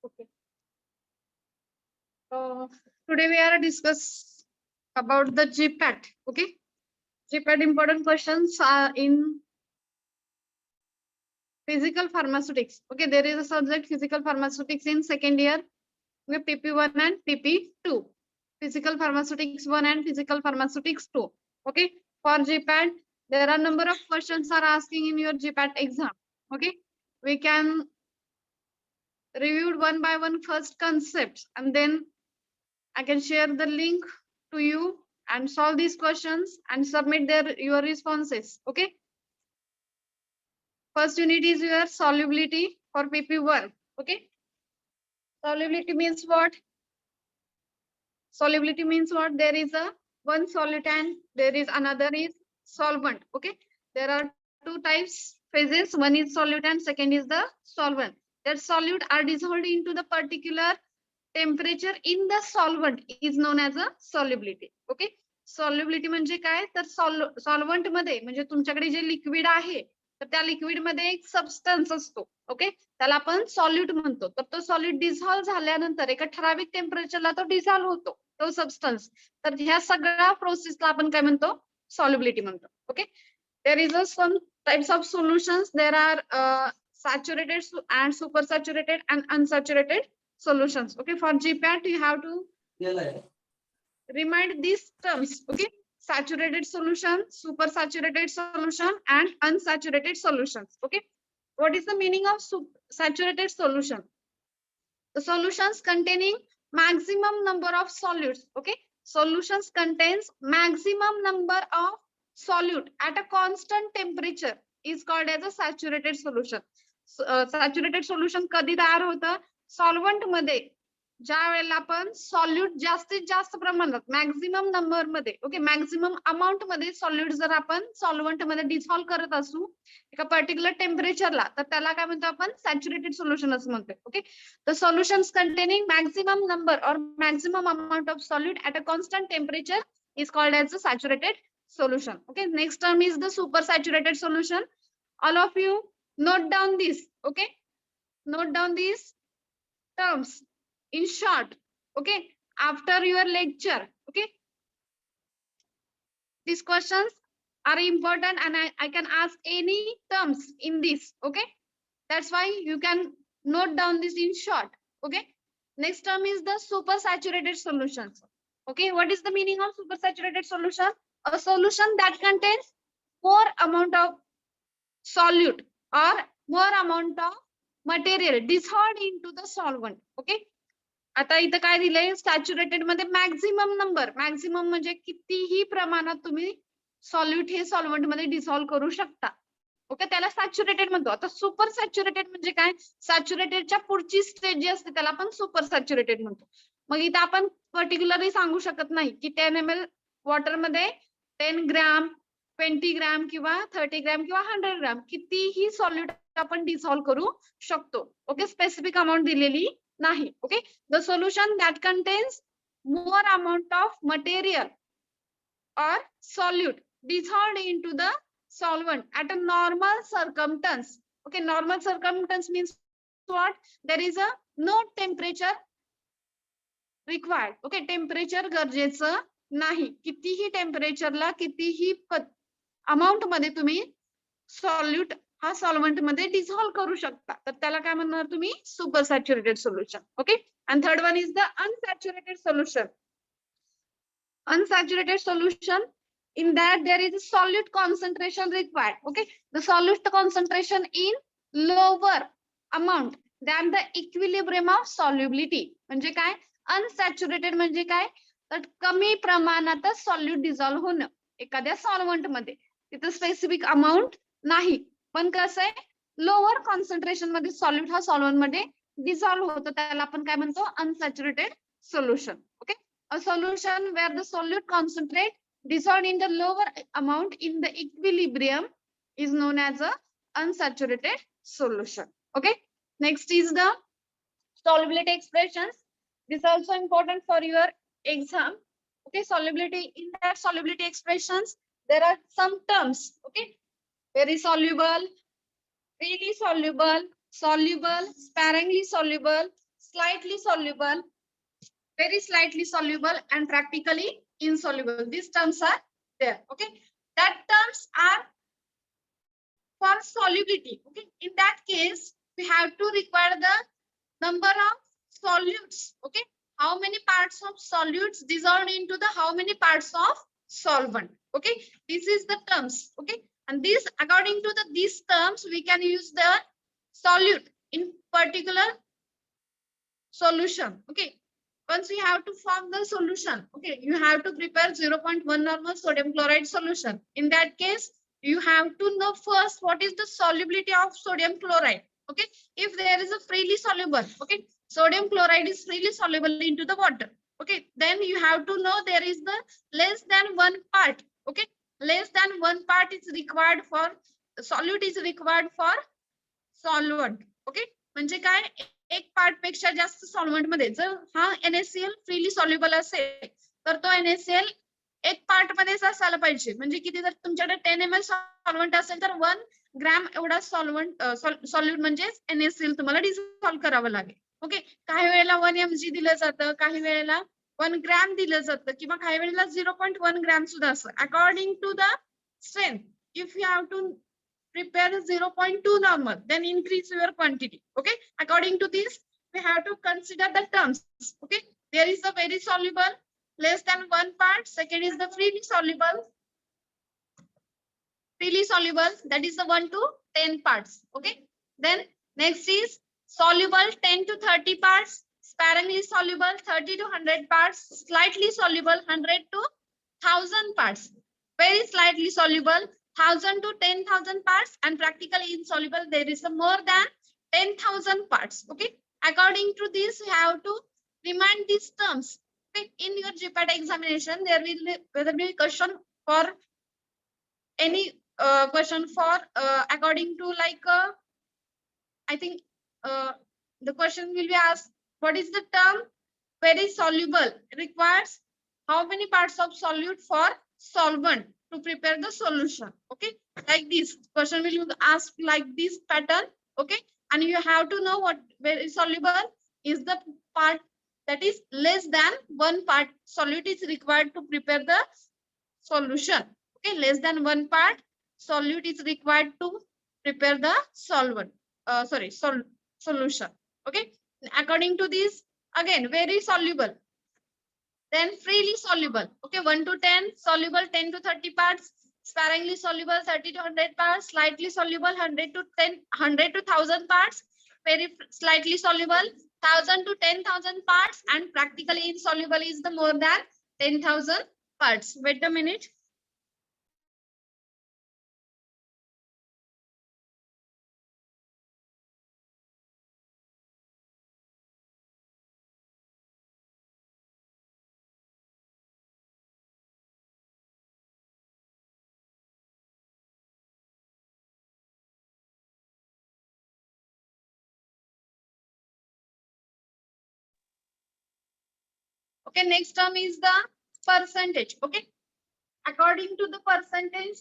Okay. Today we are discuss about the GPAT. Okay. GPAT important questions are in physical pharmaceutics. Okay. There is a subject physical pharmaceutics in second year. Okay, PP1 and PP2. Physical pharmaceutics 1 and physical pharmaceutics 2. Okay. For GPAT, there are number of questions are asking in your GPAT exam. Okay. We can review one by one first concepts, and then I can share the link to you and solve these questions and submit your responses. Okay. First unit is your solubility for PP1. Okay. Solubility means what? Solubility means what? There is a one solute and there is another is solvent. Okay. There are two types phases. One is solute and second is the solvent. That solute are dissolved into the particular temperature in the solvent is known as a solubility. Okay. Solubility म्हणजे काय तर solvent मध्ये म्हणजे तुमच्याकडे जे liquid आहे तर त्या liquid मध्ये एक सबस्टन्स असतो. ओके. त्याला आपण सॉल्यूट म्हणतो. तर तो सॉल्यूट डिझॉल्व्ह झाल्यानंतर एका ठराविक टेम्परेचरला तो डिझॉल्व्ह होतो तो सबस्टन्स. तर ह्या सगळ्या प्रोसेसला आपण काय म्हणतो सॉल्युबिलिटी म्हणतो. Okay. There is a some types of solutions. There are saturated and super saturated and unsaturated solutions. Okay, for GPAT you have to remind these terms. Okay, saturated solution, super saturated solution and unsaturated solutions. Okay, what is the meaning of saturated solution? The solutions containing maximum number of solutes. Okay, solutions contains maximum number of solute at a constant temperature is called as a saturated solution. Saturated solution कधी तयार होतं solvent मध्ये ज्या वेळेला आपण solute जास्तीत जास्त प्रमाणात मॅक्झिमम नंबर मध्ये ओके मॅक्झिमम अमाऊंट मध्ये सॉल्यूट जर आपण सॉल्व्हंट मध्ये डिसॉल्व्ह करत असू एका पर्टिक्युलर टेम्परेचरला तर त्याला काय म्हणतो आपण सॅच्युरेटेड सोल्युशन असं म्हणतो. Okay. The solutions containing maximum number और maximum amount of solute at a constant temperature is called as a saturated solution. Okay. Next term is the super saturated solution. All of you note down this. Okay, note down these terms in short. Okay, after your lecture. Okay, these questions are important and I can ask any terms in this. Okay, that's why you can note down this in short. Okay, next term is the super saturated solutions. Okay, what is the meaning of super saturated solution? A solution that contains more amount of solute or more amount of material dissolved into the solvent. Okay. आता इथं काय दिलंय saturated मध्ये maximum number maximum म्हणजे कितीही प्रमाणात तुम्ही solute हे solvent मध्ये डिसॉल्व्ह करू शकता. ओके. त्याला सॅच्युरेटेड म्हणतो. आता सुपर सॅच्युरेटेड म्हणजे काय सॅच्युरेटेडच्या पुढची स्टेज जी असते त्याला आपण सुपर सॅच्युरेटेड म्हणतो. मग इथं आपण पर्टिक्युलरली सांगू शकत नाही की 10 ml वॉटर मध्ये 10 ग्रॅम 20 ग्रॅम किंवा 30 ग्रॅम किंवा 100 ग्रॅम कितीही सॉल्यूट आपण डिसॉल्व्ह करू शकतो. ओके. स्पेसिफिक अमाऊंट दिलेली नाही. Okay. The solution that contains more amount of material or solute dissolved into the solvent at a normal circumstance. Okay, normal circumstance means what? There is a no temperature required. Okay, temperature गरजेचं नाही. कितीही टेम्परेचरला कितीही amount मध्ये तुम्ही solute हा solvent मध्ये डिसॉल्व्ह करू शकता तर त्याला काय म्हणणार तुम्ही super saturated solution. Okay. And third one is the unsaturated solution. Unsaturated solution, in that there is a solute concentration required. Okay, the solute concentration in lower amount than the equilibrium of solubility. म्हणजे काय unsaturated म्हणजे काय तर कमी प्रमाणातच solute डिसॉल्व्ह होणं एखाद्या solvent मध्ये तिथं स्पेसिफिक अमाऊंट नाही पण कसं आहे लोअर कॉन्सन्ट्रेशन मध्ये सॉल्यूट हा सॉल्व्हंट मध्ये डिसॉल्व्ह होतो त्याला आपण काय म्हणतो unsaturated solution. Okay. A solution where the solute concentrate dissolved in the lower amount in the equilibrium is known as a unsaturated solution. Okay. Next is the solubility expressions. This is also important for your exam. Okay. Solubility, in that solubility expressions there are some terms. Okay. Very soluble, freely soluble, soluble, sparingly soluble, slightly soluble, very slightly soluble, and practically insoluble. These terms are there. Okay, that terms are for solubility. Okay, in that case, we have to require the number of solutes. Okay, how many parts of solutes dissolved into the how many parts of solvent. Okay, this is the terms. Okay, and this according to the these terms we can use the solute in particular solution. Okay, once you have to form the solution, okay, you have to prepare 0.1 normal sodium chloride solution. In that case, you have to know first what is the solubility of sodium chloride. Okay, if there is a freely soluble, okay, sodium chloride is freely soluble into the water. Okay, then you have to know there is the less than one part. Okay, less than one part is required for solute is required for solvent. Okay, म्हणजे काय, एक part पेक्षा जास्त solvent मध्ये जर हा NaCl freely soluble असेल तर तो NaCl एक पार्ट मध्येच असायला पाहिजे. म्हणजे किती, जर तुमच्याकडे 10 ml सॉल्व्हंट असेल तर 1 ग्रॅम एवढा सॉल्व्हंट सॉल्यूट म्हणजे NaCl तुम्हाला डिझॉल्व्ह करावं लागेल. ओके, काही वेळेला 1 mg दिलं जातं, काही वेळेला 1 ग्रॅम दिलं जातं, किंवा काही वेळेला 0.1 ग्रॅम सुद्धा असतं. According to the strength, if you have to prepare 0.2 normal, then increase your quantity. Okay, according to this we have to consider the terms. Okay, there is a very soluble, less than one part. Second is the freely soluble, that is the 1 to 10 parts. Okay, then next is soluble 10 to 30 parts, sparingly soluble 30 to 100 parts, slightly soluble 100 to 1000 parts, very slightly soluble 1000 to 10,000 parts, and practically insoluble there is a more than 10,000 parts. Okay, according to this you have to remind these terms. Okay, in your GPAT examination there will be question for any question for according to like I think the question will be asked, what is the term very soluble requires how many parts of solute for solvent to prepare the solution. Okay, like this question will you ask like this pattern. Okay, and you have to know what very soluble is the part that is less than one part solute is required to prepare the solution. Okay, less than one part solute is required to prepare the solvent. Solution. Okay, according to this, again very soluble, then freely soluble. Okay, 1 to 10 soluble 10 to 30 parts, sparingly soluble 30 to 100 parts, slightly soluble 100 to 1000 parts, very slightly soluble 1000 to 10,000 parts, and practically insoluble is the more than 10,000 parts. Wait a minute. Okay, next term is the percentage. Okay, according to the percentage,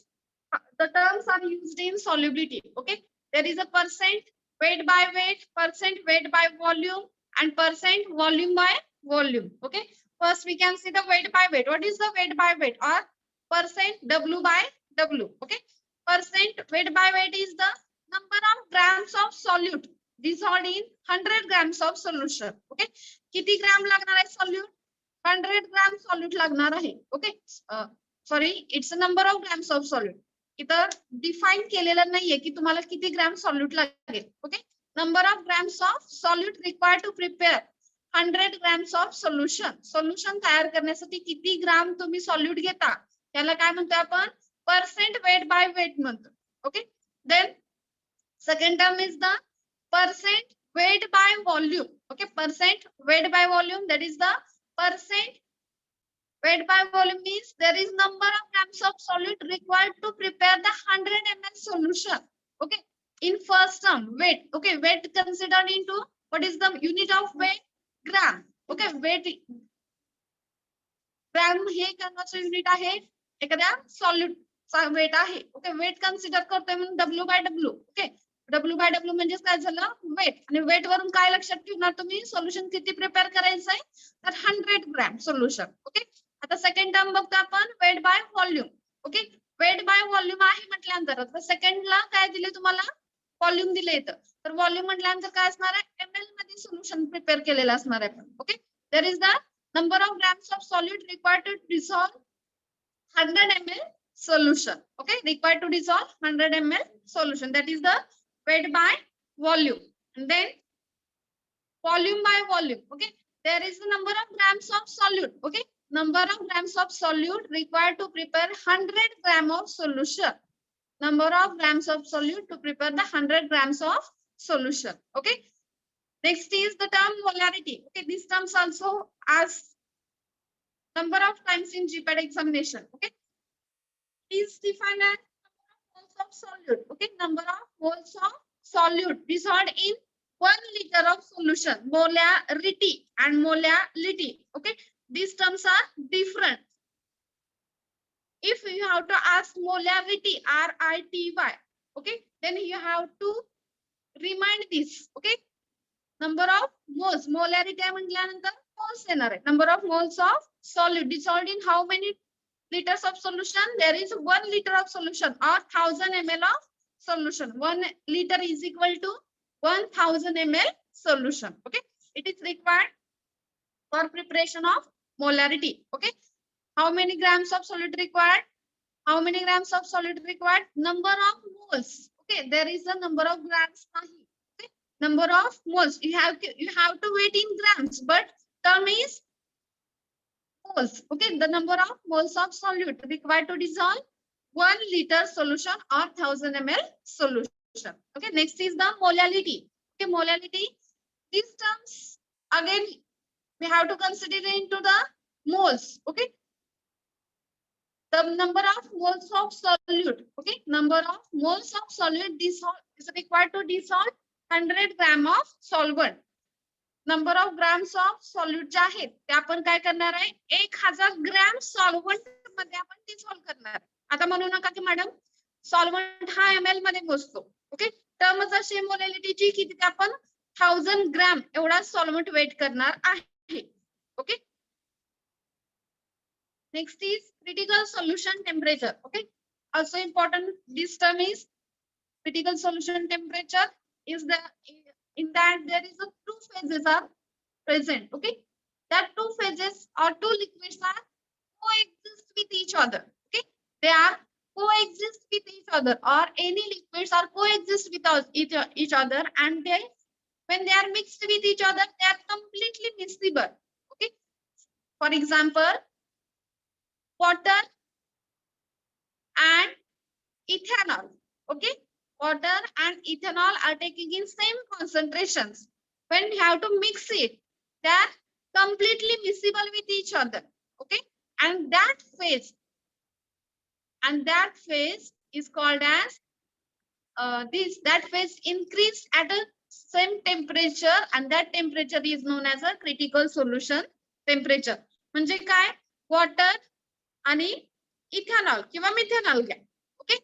the terms are used in solubility. Okay, there is a percent weight by weight, percent weight by volume, and percent volume by volume. Okay, first we can see the weight by weight. What is the weight by weight, or percent W by W? Okay, percent weight by weight is the number of grams of solute dissolved in 100 grams of solution. Okay, किती gram लागणार आहे solute? 100 gram solute लागणार आहे. Okay, sorry, it's a number of grams of solute. इथं define केलेलं नाहीये की तुम्हाला किती ग्रॅम सॉल्यूट लागेल. Okay, number of grams of solute required to prepare 100 grams of solution. Solution तयार करण्यासाठी किती ग्राम तुम्ही सॉल्यूट घेता त्याला काय म्हणतो आपण, पर्सेंट वेट बाय वेट म्हणतो. Okay, then second term is the percent weight by volume. Okay, percent weight by volume, that is the percent weight by volume means there is number of grams of solute required to prepare the 100 ml solution. Okay, in first term weight. Okay, weight considered into what is the unit of weight, gram. Okay, weight gram हे कामाचं unit आहे, एखाद्या solute weight आहे. Okay, weight consider करतोय म्हणून W by W. Okay, W/W म्हणजे काय झालं वेट आणि वेट वरून काय लक्षात ठेवणार तुम्ही सोल्युशन किती प्रिपेअर करायचंय तर 100 ग्रॅम सोल्युशन ओके. आता सेकंड टर्म बघतो आपण wait by volume okay. Wait by volume आहे म्हटल्यानंतर आता सेकंडला काय दिले तुम्हाला व्हॉल्यूम दिले इथं तर व्हॉल्यूम म्हटल्यानंतर काय असणार आहे ml मध्ये सोल्युशन प्रिपेअर केलेलं असणार आहे okay. There is the number of grams of solute required to dissolve 100 ml solution okay required to dissolve 100 ml solution that is the weight by volume and then volume by volume okay there is the number of grams of solute okay number of grams of solute required to prepare 100 gram of solution number of grams of solute to prepare the 100 grams of solution okay. Next is the term molarity okay this terms also as number of times in GPAT examination okay is defined as moles of solute okay number of moles of solute dissolved in 1 liter of solution molarity and molality okay these terms are different. If you have to ask molarity RITY okay then you have to remind this okay number of moles molarity म्हटल्यानंतर moles येणार आहे number of moles of solute dissolved in how many liters of solution there is 1 liter of solution or 1000 ml of solution 1 liter is equal to 1000 ml solution okay. It is required for preparation of molarity okay. How many grams of solute required how many grams of solute required number of moles okay there is a number of grams okay. Number of moles you have to wait in grams but term is moles okay the number of moles of solute required to dissolve 1 liter solution or 1000 ml solution okay. Next is the molality okay molality these terms again we have to consider into the moles okay the number of moles of solute okay number of moles of solute dissolve is required to dissolve 100 gram of solvent number of grams of solute जे आहेत ते आपण काय करणार आहे 1000 gram solvent मध्ये आपण डिसॉल्व्ह करणार आता म्हणू नका की मॅडम सॉल्व्हंट हा ml मध्ये मोजतो ओके टर्मच अशी मोलॅलिटीची की तिथे आपण 1000 ग्रॅम एवढा सॉल्व्हंट वेट करणार आहे okay. Next is critical solution temperature okay also important this term is critical solution temperature is the in that there is a two phases are present okay that two phases or two liquids are coexist with each other okay they are coexist with each other or any liquids are coexist with each other and they when they are mixed with each other they are completely miscible okay. For example water and ethanol okay water and ethanol are taking in same concentrations when you have to mix it they are completely miscible with each other okay and that phase is called as that phase increase at a same temperature and that temperature is known as a critical solution temperature म्हणजे काय water आणि ethanol किंवा methanol घ्या okay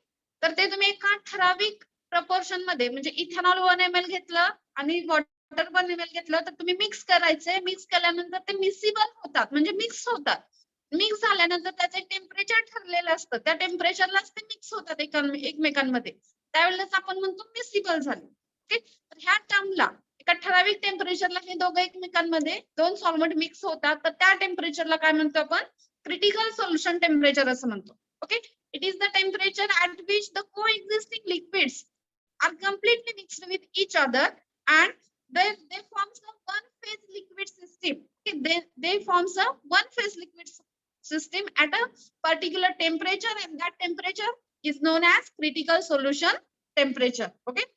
तर ते तुम्ही एका ठराविक प्रपोर्शन मध्ये म्हणजे इथेनॉल 1 ml घेतलं आणि वॉटर 1 ml घेतलं तर तुम्ही मिक्स करायचे मिक्स केल्यानंतर ते मिक्सिबल होतात म्हणजे मिक्स होतात मिक्स झाल्यानंतर त्याचे टेम्परेचर ठरलेलं असतं त्या टेम्परेचरलाच ते मिक्स होतात एकमेकांमध्ये त्यावेळेस आपण म्हणतो मिक्सिबल झाले ओके. तर ह्या टर्मला एका ठराविक टेम्परेचरला हे दोघं एकमेकांमध्ये दोन सॉल्व्हंट मिक्स होतात तर त्या टेम्परेचरला काय म्हणतो आपण critical solution temperature असं म्हणतो okay. It is the temperature at which the coexisting liquids are completely mixed with each other and they forms a one phase liquid system okay. They forms a one phase liquid system at a particular temperature and that temperature is known as critical solution temperature okay.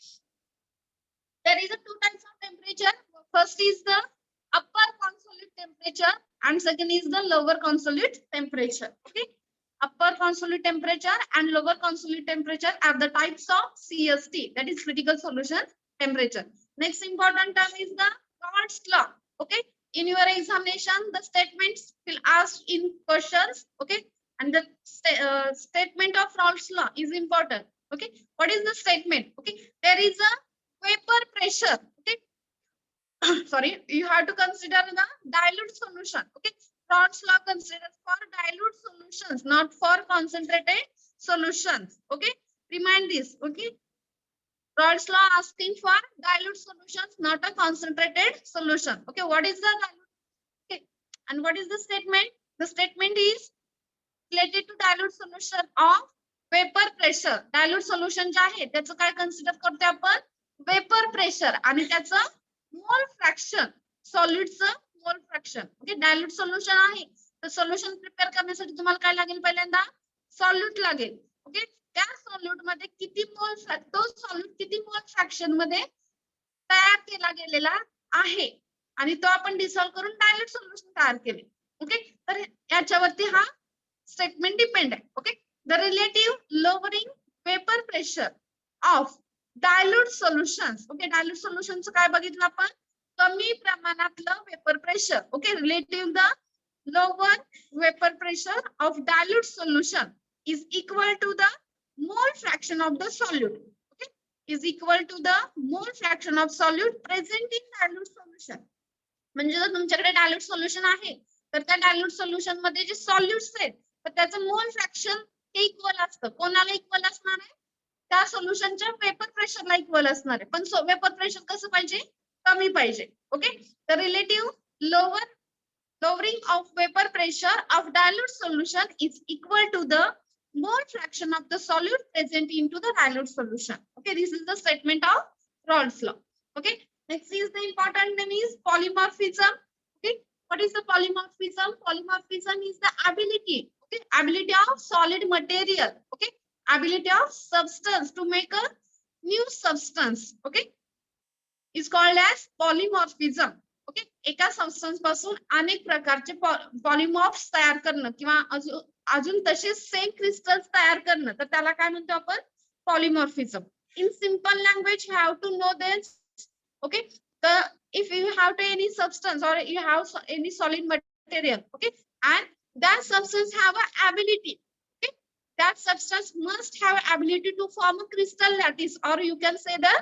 There is a two types of temperature first is the upper consolute temperature and second is the lower consolute temperature okay. Upper consolute temperature and lower consolute temperature are the types of CST that is critical solution temperature. Next important term is the Raoult's law okay. In your examination the statements will ask in questions okay and the statement of Raoult's law is important Okay, what is the statement? Okay, there is a vapor pressure. Okay, sorry, you have to consider the dilute solution. Okay, Rod's law considers for dilute solutions, not for concentrated solutions. Okay, remind this. Okay, Rod's law asking for dilute solutions, not a concentrated solution. Okay, what is the dilute? Okay, and what is the statement? The statement is related to dilute solution of vapor pressure. Dilute solution जे आहे त्याचं काय consider करतो आपण vapour pressure आणि त्याचं mole fraction सॉलिडचं mole fraction. Okay, dilute solution आहे तर सोल्युशन प्रिपेअर करण्यासाठी तुम्हाला काय लागेल पहिल्यांदा सॉल्यूट लागेल. ओके, त्या सॉल्यूट मध्ये किती मोल तो सॉल्यूट किती मोल फ्रॅक्शन मध्ये तयार केला गेलेला आहे आणि तो आपण डिसॉल्व करून डायल्यूट सोल्युशन तयार केले. ओके, तर याच्यावरती हा statement depend आहे. Okay, the relative lowering vapor pressure of dilute solutions. Okay, dilute solutions काय बघितलं आपण कमी प्रमाणातलं vapour pressure. Okay, relative the lower vapor pressure of dilute solution is equal to the mole fraction of the solute. Okay, is equal to the mole fraction of solute present in dilute solution. म्हणजे जर तुमच्याकडे dilute solution आहे तर त्या dilute solution मध्ये जे सॉल्युट्स आहेत तर त्याचं मोल फ्रॅक्शन हे इक्वल असतं. कोणाला इक्वल असणार आहे? त्या सोल्युशनच्या वेपर प्रेशरला इक्वल असणार आहे. पण वेपर प्रेशर कसं पाहिजे? कमी पाहिजे. Okay, the relative lowering of vapor pressure of dilute solution is equal to the mole fraction of the solute present into the dilute solution. Okay, this is the statement of Rod's law. Okay, next is the important name is polymorphism. Okay, what is the polymorphism? Polymorphism is the ability, okay, ability of solid material, okay, ability of substance to make a new substance. Okay, is called as polymorphism. Okay, एका substance पासून अनेक प्रकारचे पॉलिमॉर्फ्स तयार करणं किंवा अजून तसे same crystals तयार करणं तर त्याला काय म्हणतो आपण polymorphism. In simple language you have to know this. Okay, तर if you have to any substance or you have any solid material, okay, and that substance have a ability, okay, that substance must have ability to form a crystal lattice, or you can say the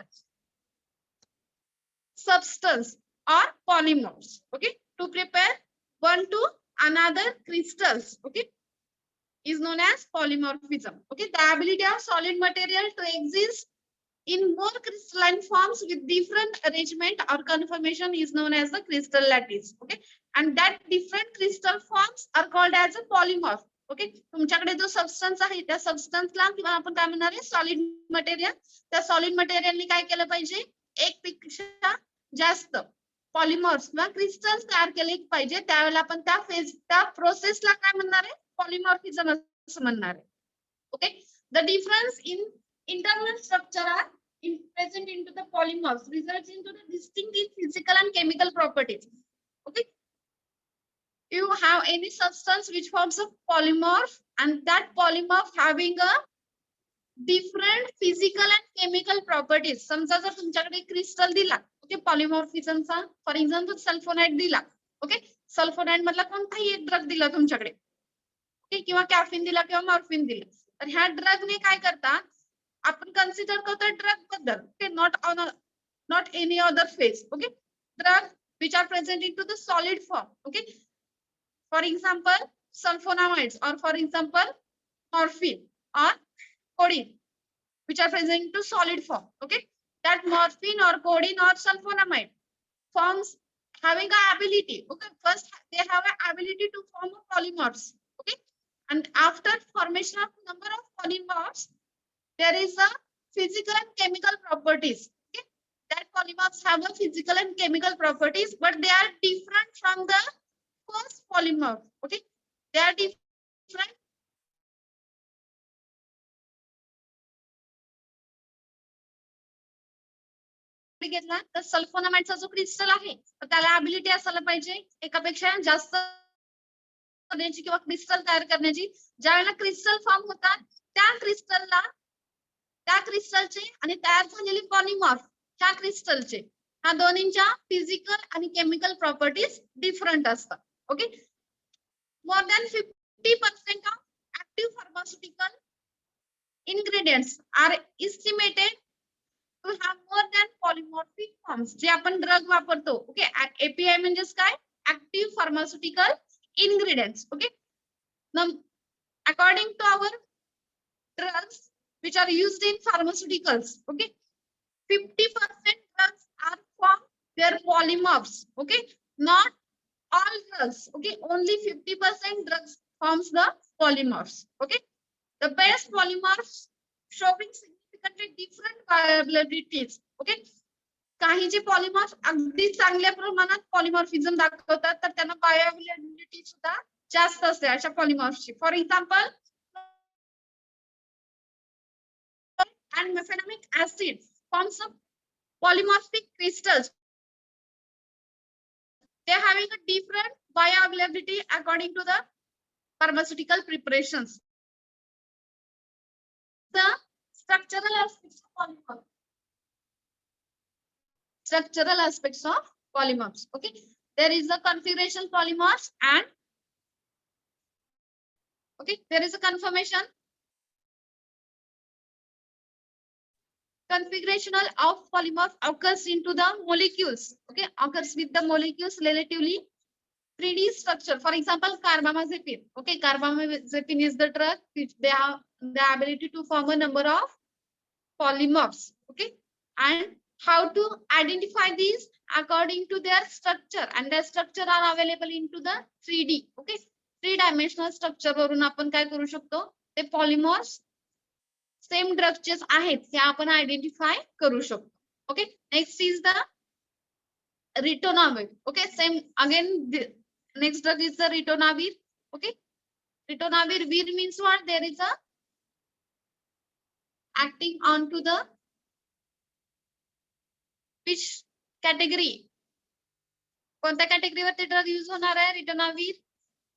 substance or polymers, okay, to prepare one to another crystals, okay, is known as polymorphism. Okay, the ability of solid material to exist in more crystalline forms with different arrangement or conformation is known as the crystal lattice. Okay, and that different crystal forms are called as a polymorph. Okay, तुमच्याकडे जो substance आहे त्या सबस्टन्सला किंवा आपण काय म्हणणार आहे solid material, त्या सॉलिड मटेरियलने काय केलं पाहिजे एक पेक्षा जास्त पॉलिमर्स किंवा क्रिस्टल्स तयार केले पाहिजे. त्यावेळेला आपण त्या प्रोसेसला काय म्हणणार आहे पॉलिमॉर्फिझम असं म्हणणार आहे. Okay, the difference in internal structure are present into the polymorphs results into the distinctive physical and chemical properties. Okay, you have any substance which forms a polymorph and that polymorph having a different physical and chemical properties. समजा जर तुमच्याकडे crystal दिला okay पॉलिमॉर्फिझमचा for example सल्फोनाइड दिला. Okay, सल्फोनाइड मधला कोणताही एक drug दिला तुमच्याकडे ओके किंवा कॅफिन दिला किंवा मॉर्फिन दिला तर ह्या ड्रगने काय करतात आपण कन्सिडर करतो ड्रग बद्दल. Okay, not any other phase. Okay, drug which are present into the solid form. Okay, for example sulfonamides or for example morphine or codeine which are present into solid form. Okay, that morphine or codeine or sulfonamide forms having a ability. Okay, first they have an ability to form a polymorphs. Okay, and after formation of number of polymorphs there is a physical and chemical properties. Okay, that polymorphs have a physical and chemical properties but they are different from the first polymorph. Okay, they are different. घेतला तर सल्फोनामाइडचा जो crystal आहे तर त्याला ability असायला पाहिजे एकापेक्षा जास्त करण्याची किंवा क्रिस्टल तयार करण्याची. ज्यावेळेला क्रिस्टल फॉर्म होतात त्या क्रिस्टलचे आणि तयार झालेले पॉलिमॉर्फ ह्या क्रिस्टलचे ह्या दोन्हींच्या फिजिकल आणि केमिकल प्रॉपर्टीज डिफरंट असतात. Okay, more than 50% of active pharmaceutical ingredients are estimated to have more than polymorphic forms. जे आपण ड्रग वापरतो, ओके, API म्हणजेच काय, active pharmaceutical ingredients. Okay, now according to our drugs which are used in pharmaceuticals, okay, 50% drugs are from their polymorphs. Okay, not all drugs. Okay, only 50% drugs forms the polymorphs. Okay, the best polymorphs showing significantly different viabilities. Okay, काही जे पॉलिमॉर्फ अगदी चांगल्या प्रमाणात polymorphism दाखवतात तर त्यांना bioavailability सुद्धा जास्त असते अशा पॉलिमॉर्फची. For example and mefenamic acid forms of polymorphic crystals. They are having a different bioavailability according to the pharmaceutical preparations. The structural aspects of polymorph. Structural aspects of polymorphs. Okay, there is a configuration polymorphs and okay, there is a conformation. Configurational of polymorph occurs into the molecules. Okay, occurs with the molecules relatively 3D structure. For example, carbamazepine. Okay, carbamazepine is the drug which they have the ability to form a number of polymorphs. Okay, and how to identify these according to their structure, and their structure are available into the 3D. Okay, 3-dimensional structure वरून आपण काय करू शकतो, ते polymorphs same ड्रग्सचे आहेत हे आपण identify करू शकतो. Okay, next is the ritonavir. Okay, same again next drug is the ritonavir. Okay, ritonavir, vir means what, there is a acting on to the which category, कोणत्या कॅटेगरीवरती ड्रग यूज होणार आहे ritonavir,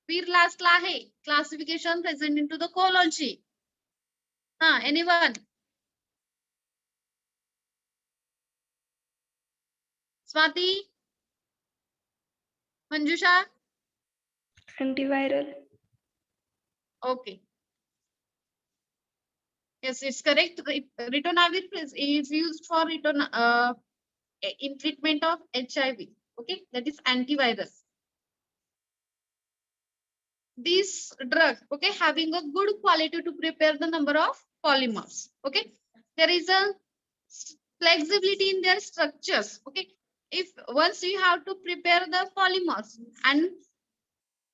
vir लास्टला आहे, classification present into the कोलॉनची. Anyone? Swati? Manjusha? Antiviral. Okay. Yes, it's correct. Ritonavir is used for in treatment of HIV. Okay, that is antiviral. This drug, okay, having a good quality to prepare the number of polymorphs. Okay, there is a flexibility in their structures. Okay, if once you have to prepare the polymorphs and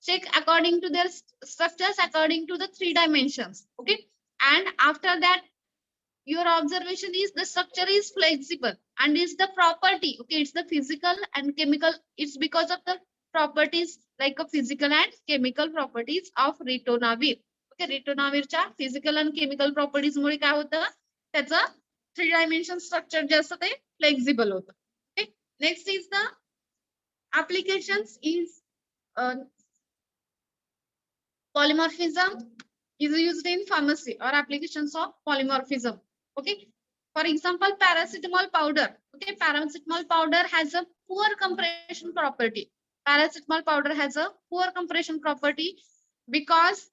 check according to their structures according to the 3 dimensions. Okay, and after that your observation is the structure is flexible and is the property. Okay, it's the physical and chemical. It's because of the properties like a physical and chemical properties of ritonavir. Okay, ritonavir physical and chemical properties मुळे काय होतं, त्याचं 3-dimension structure जे असतं ते flexible होतं. Okay, next is the applications is polymorphism is used in pharmacy or applications of polymorphism. Okay, for example, paracetamol powder. Okay, paracetamol powder has a poor compression property. Paracetamol powder has a poor compression property because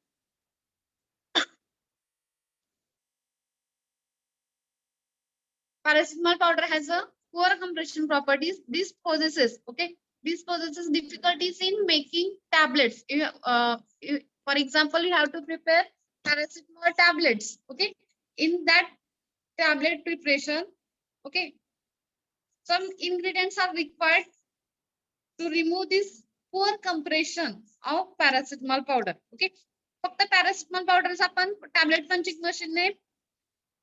paracetamol powder has a poor compression properties. This possesses, okay, this possesses difficulties in making tablets. For example, you have to prepare paracetamol tablets. Okay, in that tablet preparation, okay, some ingredients are required to remove this poor compression of paracetamol powder. Okay, फक्त paracetamol powder आपण tablet punching machine ने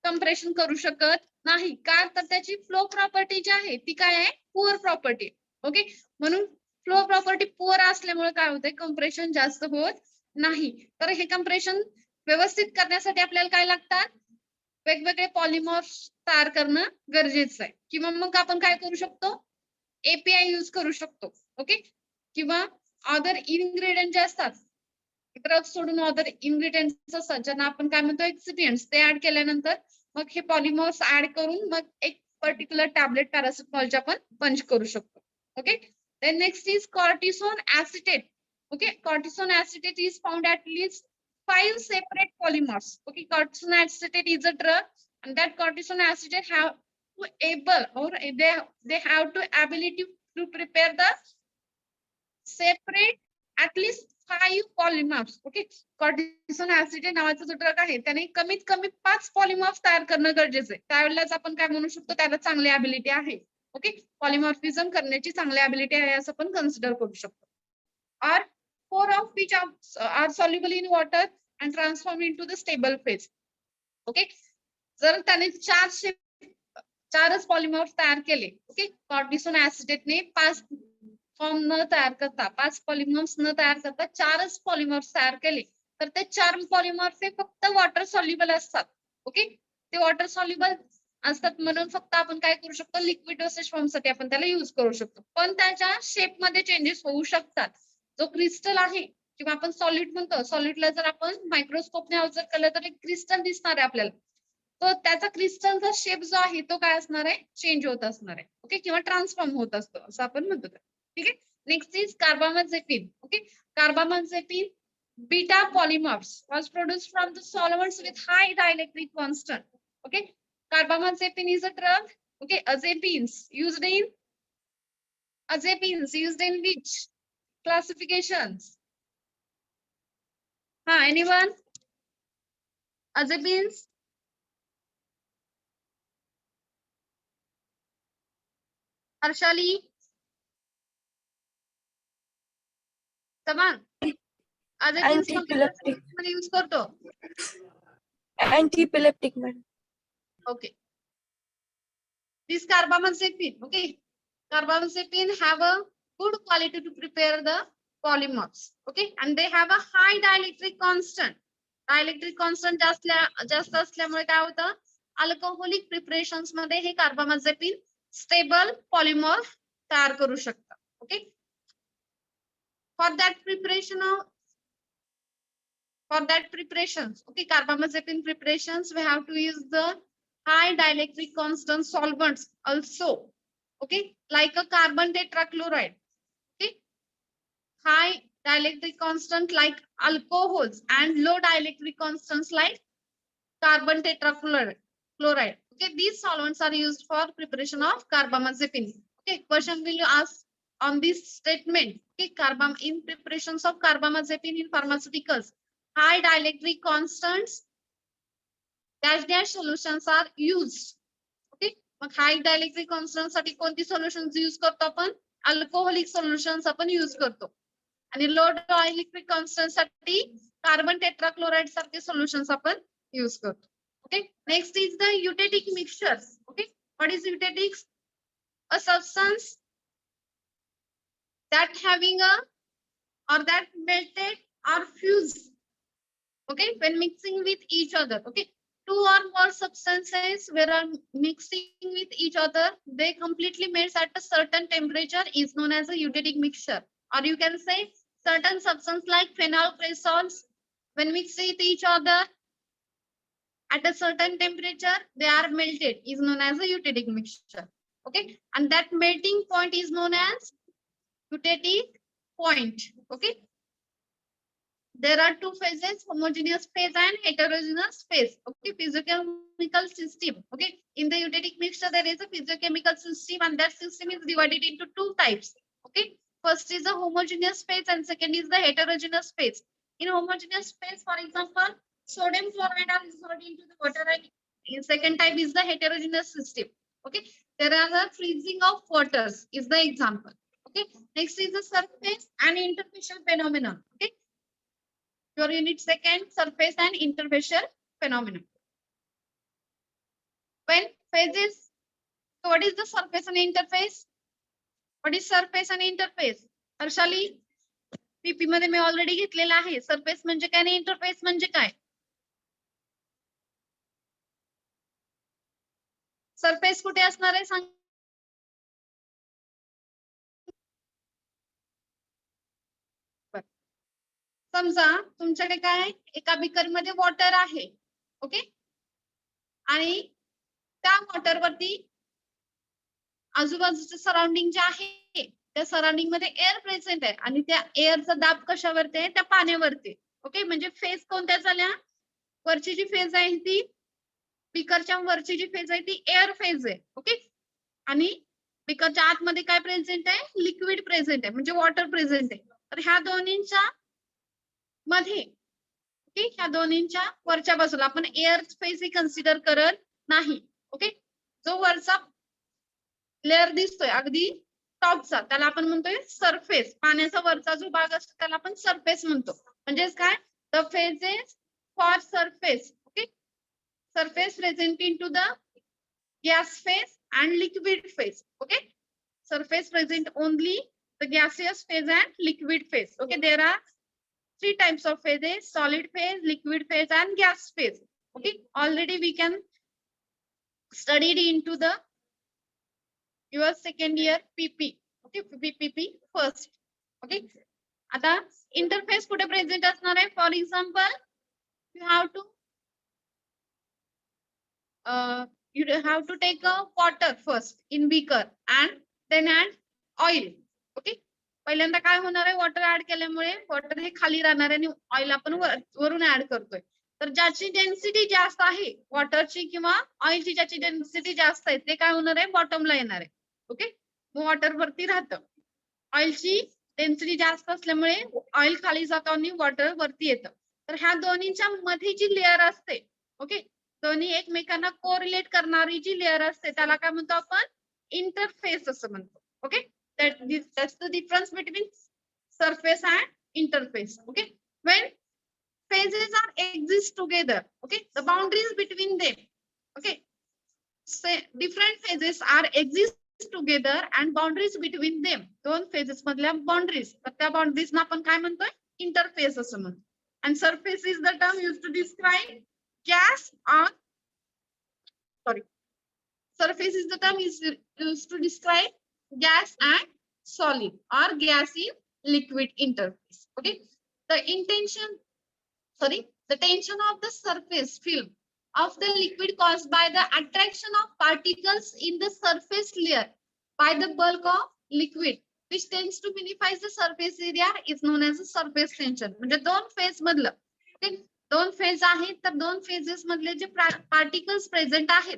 compression करू शकत नाही, का तर त्याची flow property जी आहे ती काय आहे, पुअर प्रॉपर्टी. ओके, म्हणून फ्लो प्रॉपर्टी पुअर असल्यामुळे काय होते, कंप्रेशन जास्त होत नाही. तर हे कंप्रेशन व्यवस्थित करण्यासाठी आपल्याला काय लागतात, वेगवेगळे पॉलिमॉर्फ्स तयार करणं गरजेचं आहे. किंवा मग आपण काय करू शकतो, एपीआय यूज करू शकतो. ओके, किंवा अदर इन्ग्रेडियंट जे असतात, ड्रग सोडून अदर इन्ग्रेडियंट्स असतात ज्यांना आपण काय म्हणतो एक्सिपियंट्स, ते ऍड केल्यानंतर मग हे पॉलिमर्स ऍड करून मग एक पर्टिक्युलर टॅबलेट पॅरासिटामॉलचे आपण पंच करू शकतो. Okay, then next is cortisone acetate. Okay, cortisone acetate is found at least 5 separate polymers. Okay, cortisone acetate is a drug, and that cortisone acetate have to able, or they have to ability to prepare the separate at least 5 polymers. Okay, cortisone acetate नावाचा जो drug आहे त्याने कमीत कमी 5 polymers तयार करणं गरजेचं आहे. त्यावेळेलाच आपण काय म्हणू शकतो, त्याला चांगली ॲबिलिटी आहे. ओके, पॉलिमॉर्फिझम करण्याची चांगली ॲबिलिटी आहे असं पण कन्सिडर करू शकतो. Or 4 of which are soluble in water and transformed into the stable phase. Okay, जर त्याने चारच पॉलिमर्स तयार केले, ओके, कॉर्टिसोन ऍसिटेटने 5 फॉर्म न तयार करता, 5 पॉलिमर्स न तयार करता 4च पॉलिमर्स तयार केले, तर ते 4 पॉलिमर्स हे फक्त वॉटर सॉल्युबल असतात. ओके, ते वॉटर सॉल्युबल असतात म्हणून फक्त आपण काय करू शकतो, लिक्विड डोसेज फॉर्म साठी आपण त्याला युज करू शकतो. पण त्याच्या शेप मध्ये चेंजेस होऊ शकतात. जो क्रिस्टल आहे किंवा आपण सॉलिड म्हणतो, सॉलिडला जर आपण मायक्रोस्कोपने ऑब्झर्व केलं तर एक क्रिस्टल दिसणार आहे आपल्याला. तो त्याचा क्रिस्टलचा शेप जो आहे तो काय असणार आहे, चेंज होत असणार आहे. ओके, किंवा ट्रान्सफॉर्म होत असतो असं आपण म्हणतो. ठीक आहे, next is carbamazepine. Okay, carbamazepine beta polymers was produced from the solvents with high dielectric constant. Okay, carbamazepine is a drug. Okay, azepines used in which classifications? Anyone? Azepines? Harshali? Saman? Azepines मध्ये use करतो. Anti-epileptic man. Okay. This carbamazepine, okay, carbamazepine have a good quality to prepare the polymers. Okay, and they have a high dielectric constant. Dielectric constant जास्त असल्यामुळे काय होतं, alcoholic preparations मध्ये हे कार्बामाझेपिन stable polymer तयार करू शकतात. Okay, for that preparations, okay, carbamazepine preparations, we have to use the high dielectric constant solvents also. Okay, like a carbon tetrachloride. Okay, high dielectric constant like alcohols and low dielectric constants like carbon tetrachloride. Okay, these solvents are used for preparation of carbamazepine. Okay, question will you ask on this statement? Okay, in preparations of carbamazepine in pharmaceuticals, high dielectric constants dash solutions are used. Okay, mug hi dielectric constant साठी कोणती solutions use करतो आपण, alcoholic solutions आपण use करतो. आणि low dielectric constant साठी carbon tetrachloride सारखे solutions आपण यूज करतो. Okay, next is the eutectic mixtures. Okay, what is eutectics? A substance that having a or that melted or fused, okay, when mixing with each other. Okay, 2 or more substances where are mixing with each other, they completely melt at a certain temperature is known as a eutectic mixture. Or you can say certain substance like phenol cresols, when mixed with each other at a certain temperature, they are melted, is known as a eutectic mixture. Okay, and that melting point is known as eutectic point. Okay, there are 2 phases, homogeneous phase and heterogeneous phase. Okay, physiochemical system. Okay, in the eutectic mixture there is a physiochemical system, and that system is divided into 2 types. Okay, first is the homogeneous phase and second is the heterogeneous phase. In homogeneous phase, for example, sodium chloride are dissolved into the water, and in second type is the heterogeneous system. Okay, there are the freezing of waters is the example. Okay, next is the surface and interfacial phenomenon. Okay, your unit second, surface and interfacial phenomenon. When phases, so what is the surface and interface? What is surface and interface? Harshali, PP मध्ये मी already घेतलेला आहे. Surface म्हणजे काय आणि interface म्हणजे काय? Surface कुठे असणार आहे सांग. समजा तुमच्याकडे काय, एका बीकर मध्ये वॉटर आहे. ओके, आणि त्या वॉटर वरती आजूबाजूचं सराउंडिंग जे आहे त्या सराउंडिंग मध्ये एअर प्रेझेंट आहे, आणि त्या एअरचा दाब कशावरती आहे, त्या पाण्यावरती. ओके, म्हणजे फेज कोणत्या झाल्या? वरची जी फेज आहे ती बीकरच्या वरची जी फेज आहे ती एअर फेज आहे. ओके, आणि बीकरच्या आतमध्ये काय प्रेझेंट आहे? लिक्विड प्रेझेंट आहे, म्हणजे वॉटर प्रेझेंट आहे. तर ह्या दोन्हींच्या मध्ये, ओके, ह्या दोन्हींच्या वरच्या बाजूला आपण एअर फेज ही कन्सिडर करत नाही. ओके, जो वरचा लेअर दिसतोय अगदी टॉपचा, त्याला आपण म्हणतोय सरफेस. पाण्याचा वरचा जो भाग असतो त्याला आपण सरफेस म्हणतो. म्हणजेच काय? The phases for surface. Okay, surface present into the gas phase and liquid phase. Okay, surface present only the gaseous phase and liquid phase. Okay, there are 3 types of phases: solid phase, liquid phase and gas phase. Okay, already we can studied into the your second year PP. Okay, PP first. Okay, आता interface कुठे present असणार आहे? For example, you have to you have to take a water first in beaker and then add oil. Okay, पहिल्यांदा काय होणार आहे? Water add केल्यामुळे water हे खाली राहणार आहे आणि ऑइल आपण वरून ऍड करतोय. तर ज्याची डेन्सिटी जास्त आहे वॉटरची किंवा ऑइलची, ज्याची डेन्सिटी जास्त आहे ते काय होणार आहे? बॉटमला येणार आहे. ओके, वॉटर वरती राहतं. ऑइलची डेन्सिटी जास्त असल्यामुळे ऑइल खाली जातो आणि वॉटर वरती येतं. तर ह्या दोन्हीच्या मध्ये जी लेअर असते, ओके, दोन्ही एकमेकांना कोरिलेट करणारी जी लेअर असते त्याला काय म्हणतो आपण? इंटरफेस असं म्हणतो. Okay, that's the difference between surface and interface. Okay, when phases are exist together, okay, the boundaries between them, okay, say different phases are exist together and boundaries between them, दोन phases मधल्या boundaries, तर त्या boundaries ना आपण काय म्हणतोय? Interface असं म्हणतो. And surface is the term used to describe gas or sorry, surface is the term used to describe gas and solid or gas in liquid interface. Okay, the tension of the surface film of the liquid caused by the attraction of particles in the surface layer by the bulk of liquid which tends to minimize the surface area is known as a surface tension. म्हणजे दोन phase मधलं, okay, दोन phase आहेत तर दोन phases मधले जे particles present आहेत,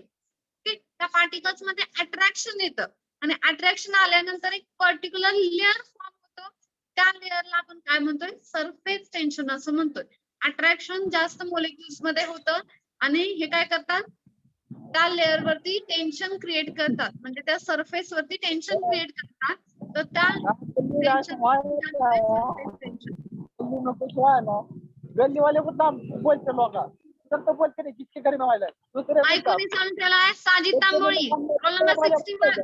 त्या पार्टिकल्स मध्ये अट्रॅक्शन येतं आणि अट्रॅक्शन आल्यानंतर एक पर्टिक्युलर लेअर फॉर्म होतो. त्या लेअरला आपण काय म्हणतोय? सरफेस टेन्शन असं म्हणतोय. अट्रॅक्शन जास्त मोलिक्युल्स मध्ये होतं आणि हे काय करतात? त्या लेअर वरती टेन्शन क्रिएट करतात, म्हणजे त्या सरफेस वरती टेन्शन क्रिएट करतात. तर त्या गल्लीवाले बोलते लोक तर बोलते जितके करीन व्हायला ऐकून त्याला साजिद तांबोळी, रोल नंबर 61.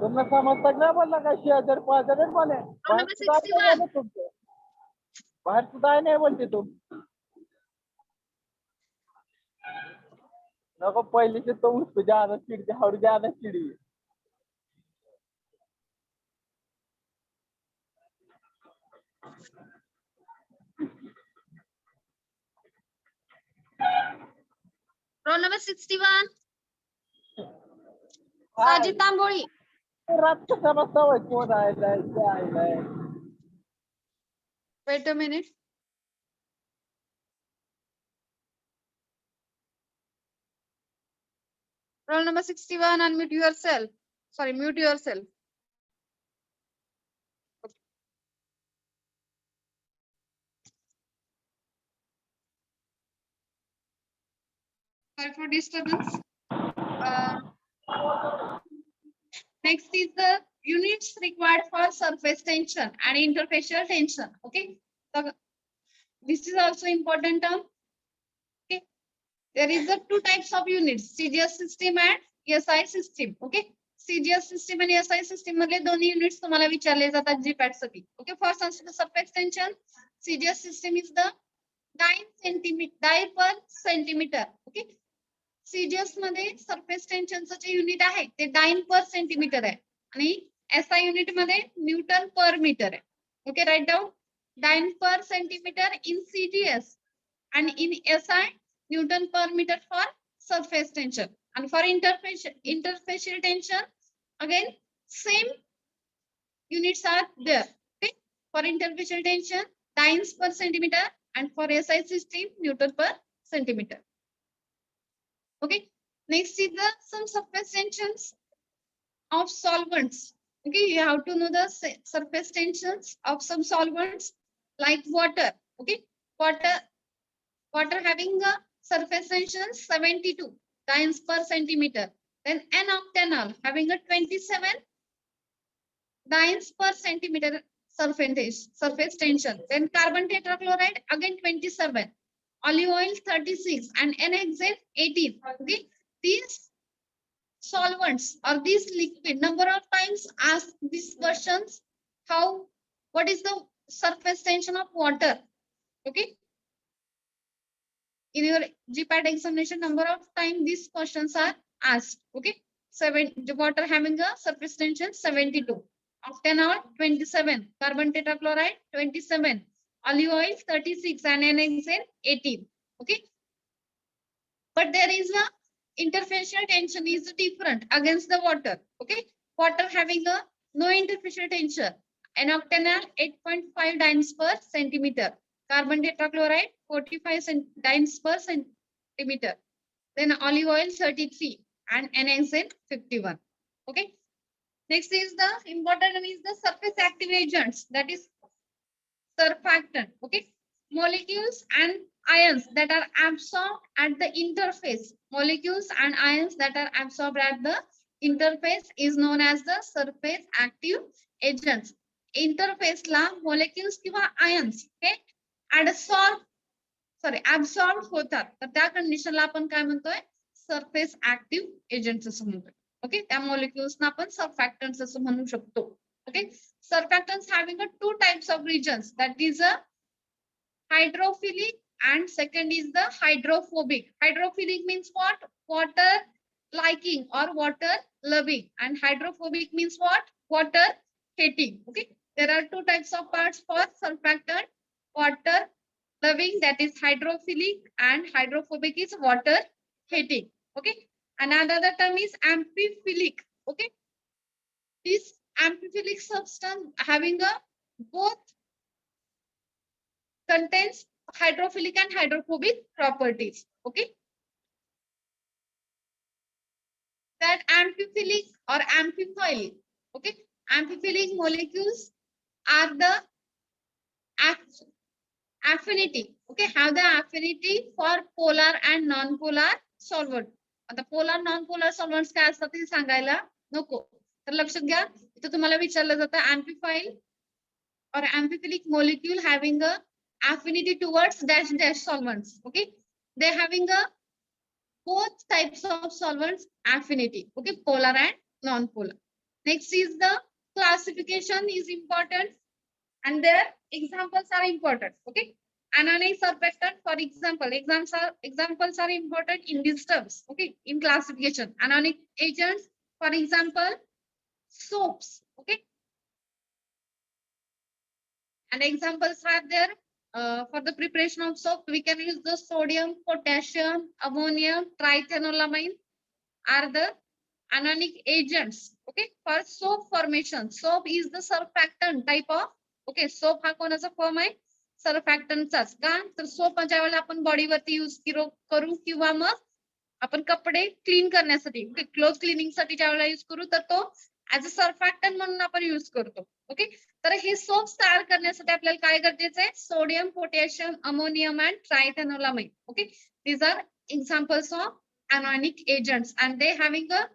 तुम्हाला समजतात नाही बोलला का 6000 बोले बाहेर सुद्धा नाही बोलते तू नको पहिलीचे तो ज्यादा चिडते हर ज्यादा चिड़ी. Roll number 61 Sajid Tamboli. रात कसा बसता होय कोण आहे? Wait a minute. Roll number 61, unmute yourself. Sorry, mute yourself. Sorry for disturbance. Next is the units required for surface tension and interfacial tension. Okay, so this is also important term. Okay, there is the two types of units: CGS system and SI system. Okay, CGS system and SI system मध्ये दोन्ही units तुम्हाला विचारले जातात GPAT साठी. Okay, first answer the surface tension. CGS system is the die per centimeter. Okay, CGS मध्ये surface टेन्शनचं जे unit आहे ते dine पर सेंटीमीटर आहे आणि SI युनिट मध्ये न्यूटन पर मीटर आहे. ओके, राइट डाउन डाइन पर centimetre in CGS and in SI Newton पर metre for surface tension. And for interfacial tension, again same units are there. Okay, for interfacial tension dynes per centimeter and for SI system, Newton per centimeter. Okay. Next is the some surface tensions of solvents. Okay, you have to know the surface tensions of some solvents like water. Okay, water having a surface tension 72 dynes per centimeter. Then N-octanol having a 27 dynes per centimeter surface tension. Then carbon tetrachloride again 27, olive oil 36, and NHZ 18. Okay, these solvents or these liquid number of times ask these questions. How? What is the surface tension of water? Okay, in your GPAT examination, number of times these questions are asked. Okay, the water having a surface tension 72, octanol 27, carbon tetrachloride 27, olive oil 36, and NHN 18. Okay, but there is a interfacial tension is different against the water. Okay, water having a no interfacial tension, and octanol 8.5 dynes per centimeter, carbon tetrachloride 45 dynes per centimeter, then olive oil 33, and NaCN 51. Okay, next is the important one is the surface active agents, that is surfactant. Okay, molecules and ions that are absorbed at the interface. Molecules and ions that are absorbed at the interface is known as the surface active agents. Interface la molecules किंवा ions हे absorbed होतात, तर त्या कंडिशनला आपण काय म्हणतोय, surface active agents असं म्हणतोय. Okay, त्या मॉलिक्युल्सना आपण सर्फॅक्टन्ट्स असं म्हणू शकतो. Okay, surfactants having a two types of regions, that is a hydrophilic and second is the hydrophobic. Hydrophilic means what? Water liking or water loving, and hydrophobic means what? Water hating. Okay, there are two types of parts for surfactant. Water loving, that is hydrophilic, and hydrophobic is water hating. Okay, another term is amphiphilic. Okay, this amphiphilic substance having a both contains hydrophilic and hydrophobic properties. Okay, that amphiphilic or amphiphile. Okay, amphiphilic molecules are the affinity. Okay, have the affinity for polar and non-polar solvent. आता polar non-polar solvents काय असतात ते सांगायला नको, तर लक्षात घ्या. इथे तुम्हाला विचारलं जातं amphiphile or amphiphilic molecule having a affinity towards dash dash solvents. Okay, they having a both types of solvents affinity. Okay, polar and non-polar. Next is the classification is important, and their examples are important. Okay, anionic surfactant, for example, examples are important in these terms. Okay, in classification, anionic agents, for example, soaps. Okay, and examples are there. For the preparation of soap, we can use the sodium, potassium, ammonium, trithanolamine are the anionic agents. Okay, for soap formation, soap is the surfactant type of. Okay, soap हा कोणाचा form आहे, सर्फॅक्टंटचाच. का तर soap ज्या वेळेला आपण बॉडीवरती use करू किंवा मग आपण कपडे क्लीन करण्यासाठी, क्लोथ क्लिनिंग साठी ज्या वेळेला यूज करू, तर तो ऍज अ सर्फॅक्टंट म्हणून आपण यूज करतो. ओके, तर हे सोप्स तयार करण्यासाठी आपल्याला काय गरजेचं आहे, sodium, potassium, ammonium and triethanolamine. Okay, these are examples of anionic agents, and they having a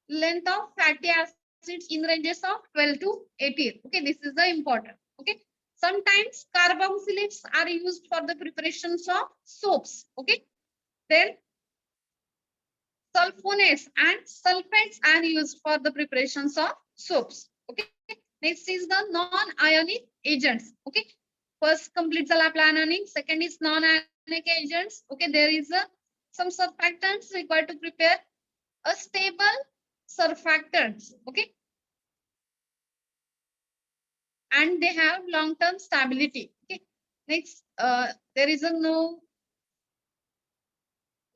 length of fatty acids in ranges of 12 to 18. Okay, this is the important. Okay, sometimes carboxylates are used for the preparations of soaps. Okay, then sulfonates and sulfates are used for the preparations of soaps. Okay, next is the non-ionic agents. Okay, first complete the anionic, second is non-ionic agents. Okay, there is some surfactants required to prepare a stable surfactants. Okay, and they have long-term stability. Okay, next there is a no.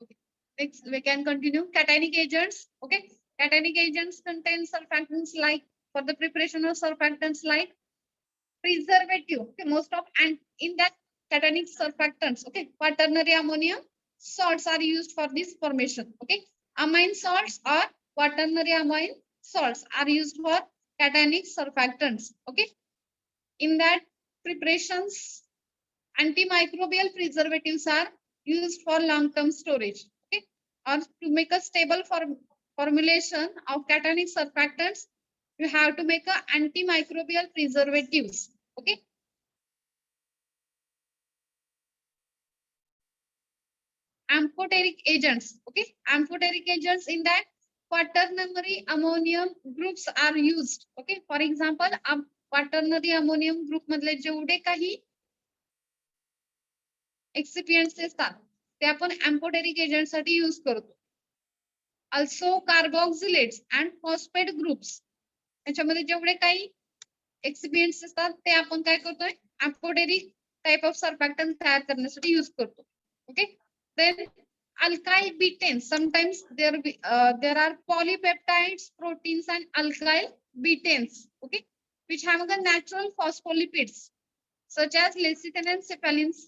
Okay. Next we can continue cationic agents. Okay, cationic agents contain surfactants like, for the preparation of surfactants like preservative. Okay, most of, and in that cationic surfactants. Okay, quaternary ammonium salts are used for this formation. Okay, amine salts or quaternary amine salts are used for cationic surfactants. Okay, in that preparations, antimicrobial preservatives are used for long-term storage. Okay, or to make a stable formulation of cationic surfactants, you have to make a antimicrobial preservatives. Okay, amphoteric agents. Okay, amphoteric agents, in that quaternary ammonium groups are used. Okay, for example, quaternary ammonium group मधले जेवढे काही एक्सिपियंट्स असतात ते आपण amphoteric agent साठी use करतो. Also carboxylates and phosphate groups, त्याच्यामध्ये जेवढे काही एक्सिपियंट्स असतात ते आपण काय करतोय, amphoteric type of surfactant तयार करण्यासाठी यूज करतो. Okay, then alkyl betanes, sometimes there are polypeptides, proteins and alkyl betanes, okay, which have the natural phospholipids such as lecithin and cephalins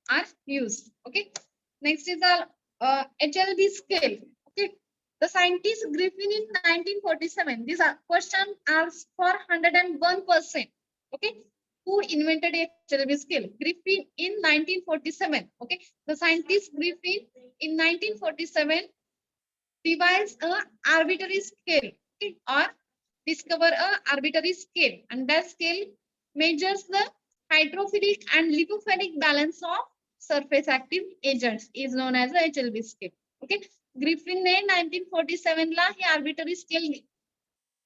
are used. Okay, next is the HLB scale. Okay, the scientist Griffin in 1947. This question asks for 101%. Okay, who invented HLB scale? Griffin in 1947. Okay, the scientist Griffin in 1947 devised a arbitrary scale, okay, or discover a arbitrary scale, and that scale measures the hydrophilic and lipophilic balance of surface active agents, is known as the HLB scale. Okay, Griffin ने 1947 ला ही arbitrary scale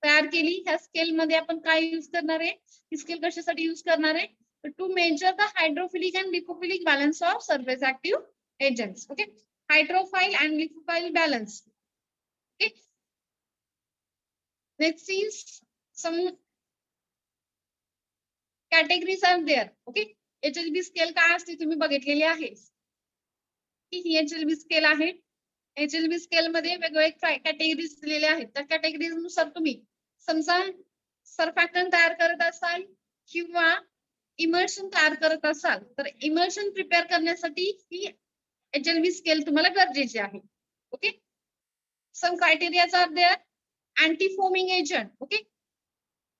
तयार केली. ह्या scale मध्ये आपण काय use करणार आहे, ही scale कशासाठी यूज करणार आहे, to measure the hydrophilic and lipophilic balance of surface active agents. Okay, hydrophile and lipophile balance. Okay, next is some categories are there. Okay, HLB scale काय असते तुम्ही बघितलेली आहे. ही HLB स्केल आहे. HLB स्केल मध्ये वेगवेगळे कॅटेगरीज दिलेले आहेत. त्या कॅटेगरीज नुसार तुम्ही समजा सर्फॅक्टंट तयार करत असाल किंवा इमल्शन तयार करत असाल तर इमल्शन प्रिपेअर करण्यासाठी ही HLB स्केल तुम्हाला गरजेची आहे. Okay, some criterias are there. Anti foaming agent. Okay,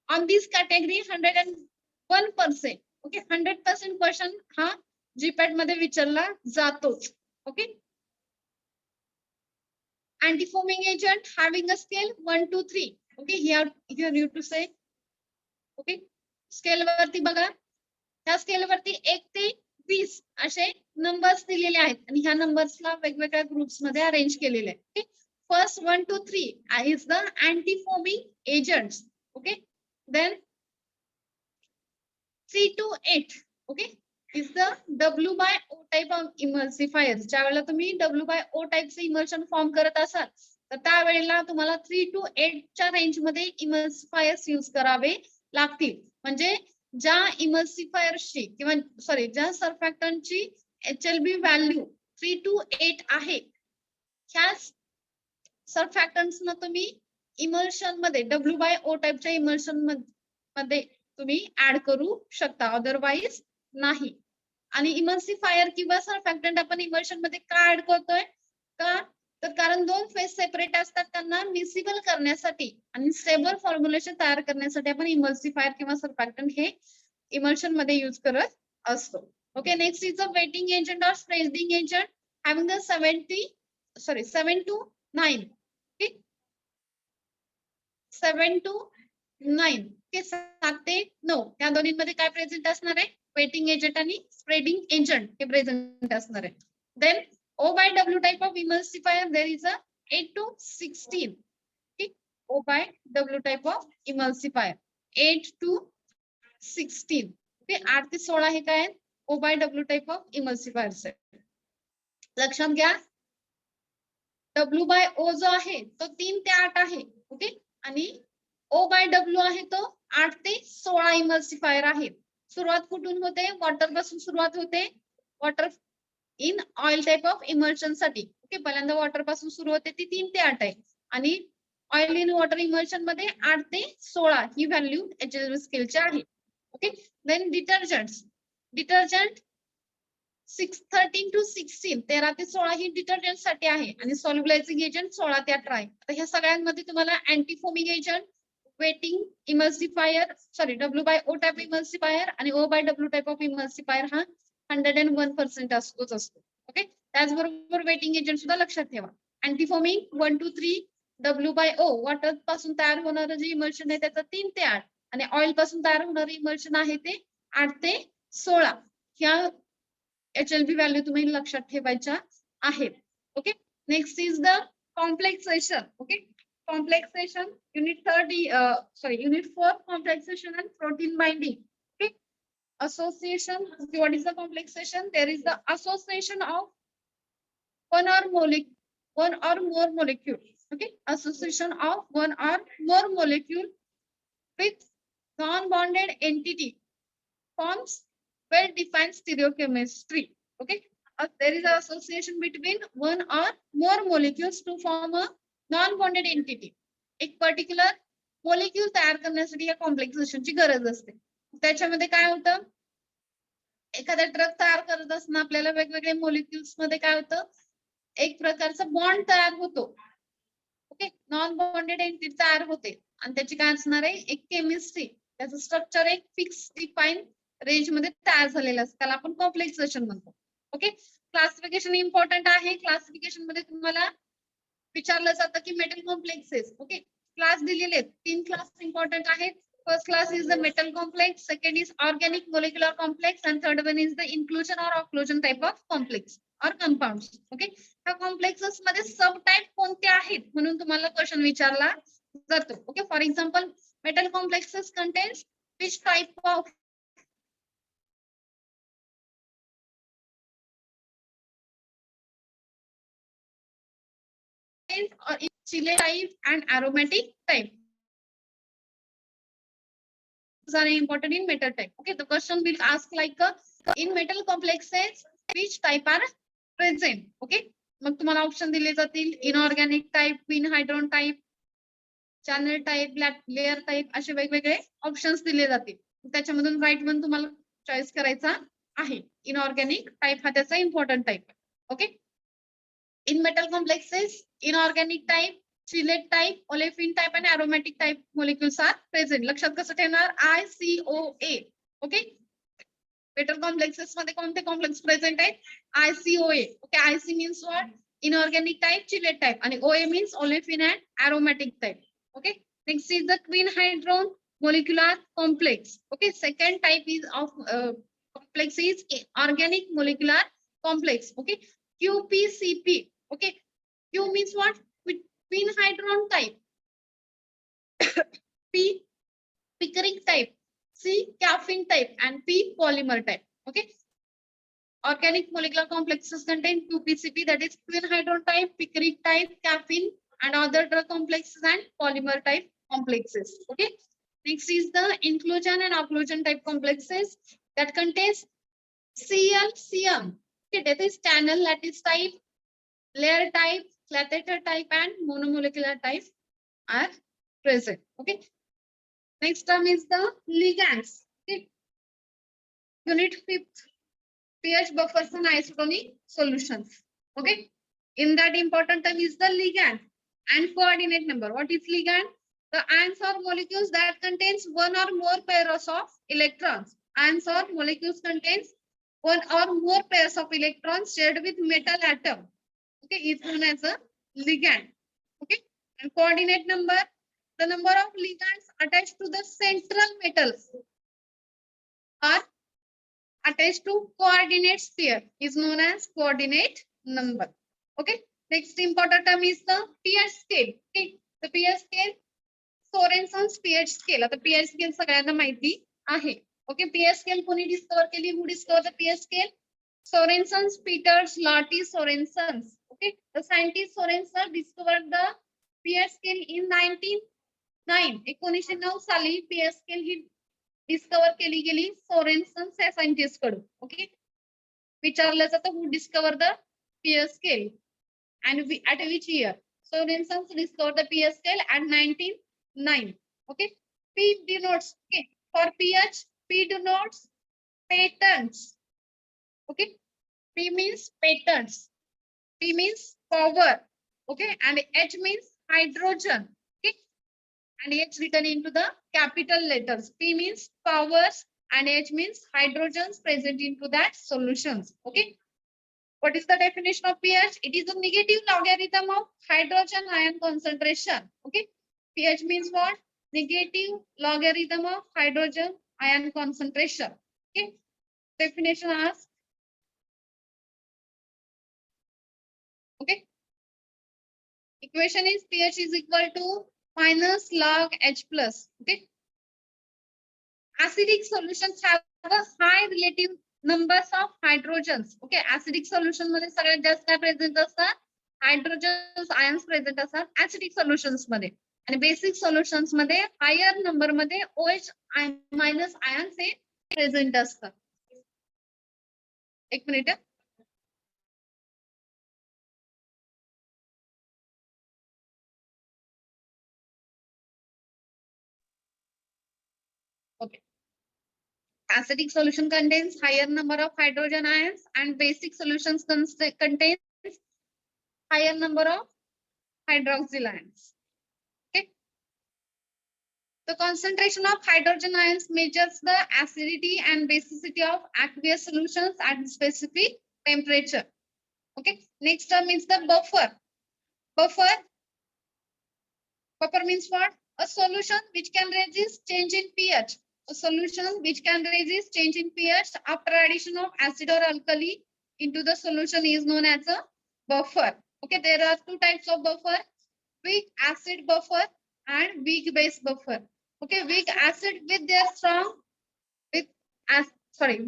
on this category 101%. Okay, 100% question हा जीपॅट मध्ये विचारला जातोच. Okay, anti-foaming agent having a scale 1 to 3. Okay, here you to say. Okay, scale वरती बघा, ह्या स्केल वरती 1 ते 20 असे नंबर्स दिलेले आहेत आणि ह्या नंबर्सला वेगवेगळ्या ग्रुप्स मध्ये अरेंज केलेले आहे. Okay, first 1 to 3 is the anti-foaming agents. Okay, then 3 to 8. Okay, is the W by O type of emulsifiers. ज्यावेळेला तुम्ही W by O type चे इमल्शन फॉर्म करत असाल तर त्यावेळेला तुम्हाला 3 to 8 च्या रेंज मध्ये इमल्सिफायर्स यूज करावे लागतील. म्हणजे ज्या इमल्सिफायर्सची किंवा सॉरी ज्या सर्फॅक्टंटची HLB व्हॅल्यू 3 to 8 आहे, ह्या सर्फॅक्टंट्सना तुम्ही इमल्शन मध्ये W by O टाइपच्या इमल्शन मध्ये तुम्ही ऍड करू शकता, अदरवाइज नाही. आणि इमल्सिफायर किंवा सर्फॅक्टंट आपण इमल्शन मध्ये का ऍड करतोय का, तर कारण दोन फेज सेपरेट असतात त्यांना मिक्सिबल करण्यासाठी आणि स्टेबल फॉर्म्युलेशन तयार करण्यासाठी आपण इमल्सिफायर किंवा सर्फॅक्टंट हे इमल्शन मध्ये यूज करत असतो. Okay, next is a wetting agent और spreading agent having the 7 to 9. Okay, 7 to 9 ते 7 ते 9 या दोन्हीमध्ये काय प्रेझेंट असणार आहे, वेटिंग एजंट आणि स्प्रेडिंग एजंट हे प्रेझेंट असणार आहे. Then O by W type of emulsifier there is a 8 to 16. Okay, O by W type of emulsifier 8 to 16. Okay, 8 ते 16 हे काय O by W type of emulsifiers आहे. लक्षात घ्या, W by O जो आहे तो 3 ते 8 आहे. ओके, आणि O by W आहे तो 8 ते 16 इमल्सिफायर आहे. सुरुवात कुठून होते, वॉटर पासून सुरुवात होते. Water in oil type of emulsion साठी. ओके, पहिल्यांदा वॉटर पासून सुरू होते ती 3 ते 8 आहे आणि ऑइल इन वॉटर इमल्शन मध्ये 8 ते 16 ही व्हॅल्यू HLB स्केलची आहे. ओके, देन डिटर्जंट 13 to 16 13 ते 16 ही डिटर्जंट साठी आहे आणि सॉल्युबलायझिंग एजंट 16 ते 18 आहे. तर ह्या सगळ्यांमध्ये तुम्हाला anti foaming agent, waiting emulsifier, sorry W/O type emulsifier आणि O/W टाइप ऑफ इमल्सिफायर हा 101% असतो. ओके, त्याचबरोबर वेटिंग एजंट सुद्धा लक्षात ठेवा. Anti foaming 1 to 3 W/O water पासून तयार होणारं जे इमल्शन आहे त्याचं 3 ते 8 आणि ऑइल पासून तयार होणारं इमल्शन आहे ते 8 ते 16. ह्या HLB व्हॅल्यू तुम्ही लक्षात ठेवायच्या आहेत. Okay, next is the complexation. Okay, complexation unit 4 complexation and protein binding. Okay, association, what is the complexation? There is the association of one or more molecule. Okay, association of one or more molecule with non-bonded entity forms well-defined stereochemistry. Okay, there is an association between one or more molecules to form a non-bonded entity. एक particular molecule तयार करण्यासाठी या कॉम्प्लेक्सेशनची गरज असते. त्याच्यामध्ये काय होतं, एखादा ड्रग तयार करत असताना आपल्याला वेगवेगळे मोलिक्युल्स मध्ये काय होतं, एक प्रकारचा बॉन्ड तयार होतो. ओके, नॉन बॉन्डेड एंटिटी तयार होते आणि त्याची काय असणार आहे, एक केमिस्ट्री, त्याचं स्ट्रक्चर एक फिक्स डिफाईन रेंज मध्ये तयार झालेलं असतं, त्याला आपण कॉम्प्लेक्सेशन म्हणतो. ओके, क्लासिफिकेशन इम्पॉर्टंट आहे. क्लासिफिकेशन मध्ये तुम्हाला विचारलं जातं की मेटल कॉम्प्लेक्सेस. ओके, क्लास दिलेले आहेत, 3 क्लास इम्पॉर्टंट आहेत. First class is the metal complex, second is organic molecular complex, and third one is the inclusion or occlusion type of complex or compounds. Okay, ह्या complexes मध्ये सब type कोणते आहेत म्हणून तुम्हाला क्वेश्चन विचारला जातो. Okay, for example metal complexes contains which type of or chile type and aromatic type are important in metal type. Okay, the question will ask like in metal complexes which type are present. Okay, मग तुम्हाला option दिले जातील inorganic type, quinhydrone type, channel type, layer type, असे वेगवेगळे options दिले जातील. त्याच्यामधून right one तुम्हाला चॉईस करायचा आहे. इनऑर्गॅनिक टाइप हा त्याचा important type. Okay, in metal complexes inorganic type, chelate type, olefin type आणि aromatic type molecules are present. लक्षात कसं ठेवणार, ICOA. ओके, मेटल कॉम्प्लेक्सेस मध्ये कोणते कॉम्प्लेक्स प्रेझेंट आहेत, ICOA. Okay, IC means what, inorganic type, chelate type, आणि OA means olefin and aromatic type. Okay, next is the quinhydrone molecular complex. Okay, second type is of complex is organic molecular complex. Okay, QPCP. Okay, Q means what, queen hydron type, P pickering type, C caffeine type, and P polymer type. Okay, organic molecular complexes contain QPCP, that is queen hydron type, pickering type, caffeine, and other drug complexes and polymer type complexes. Okay, next is the inclusion and occlusion type complexes that contains CLCM. Okay, that is channel lattice type, layer type, catheter type, and monomolecular type are present. Okay, next term is the ligands. Okay, unit 5th, pH buffers and isotonic solutions. Okay, in that important term is the ligand and coordinate number. What is ligand? The ions or molecules that contains one or more pairs of electrons. Ions or molecules contains one or more pairs of electrons shared with metal atom. Okay, is known as a ligand. Okay, and coordinate number, the number of ligands attached to the central metals are attached to coordinate sphere is known as coordinate number. Okay, next important term is the pH scale. Okay, the pH scale, Sorensen's pH scale. आता pH scale सगळ्यांना माहिती आहे. Okay, pH scale कोणी discover केली, who discovered the pH scale? Sorensen's, Peters, Lottie, Sorensen's. Okay, the scientist Sorensen discovered the pH scale in 1909. 1909 साली pH scale ही discover केली गेली Sorensen या सायंटिस्ट कडून. ओके, विचारलं जातं who discovered the pH scale and at which year? Sorensen discovered the pH scale at 1909. Okay, P denotes, okay, for pH, P denotes patents. Okay, P means patterns. P means power. Okay, and H means hydrogen. Okay, and H written into the capital letters. P means powers and H means hydrogens present into that solutions. Okay. What is the definition of pH? It is a negative logarithm of hydrogen ion concentration. Okay. pH means what? Negative logarithm of hydrogen ion concentration. Okay. Definition asks. Okay. Equation is pH is equal to minus log H plus. Okay. Acidic solutions have a high relative numbers of hydrogens. Okay. Acidic solution मध्ये सगळ्यात जास्त काय present असतात? Hydrogen ions present असतात acidic solutions मध्ये. आणि basic solutions मध्ये higher number मध्ये OH मायनस आयन्स हे प्रेझेंट असतात. एक minute. Okay. Acidic solution contains higher number of hydrogen ions and basic solutions contains higher number of hydroxyl ions. Okay. The concentration of hydrogen ions measures the acidity and basicity of aqueous solutions at specific temperature. Okay. Next term is the buffer. Buffer. Buffer means what? A solution which can resist change in pH. A solution which can resist change in pH after addition of acid or alkali into the solution is known as a buffer. Okay, there are two types of buffer: weak acid buffer and weak base buffer. Okay, weak acid with their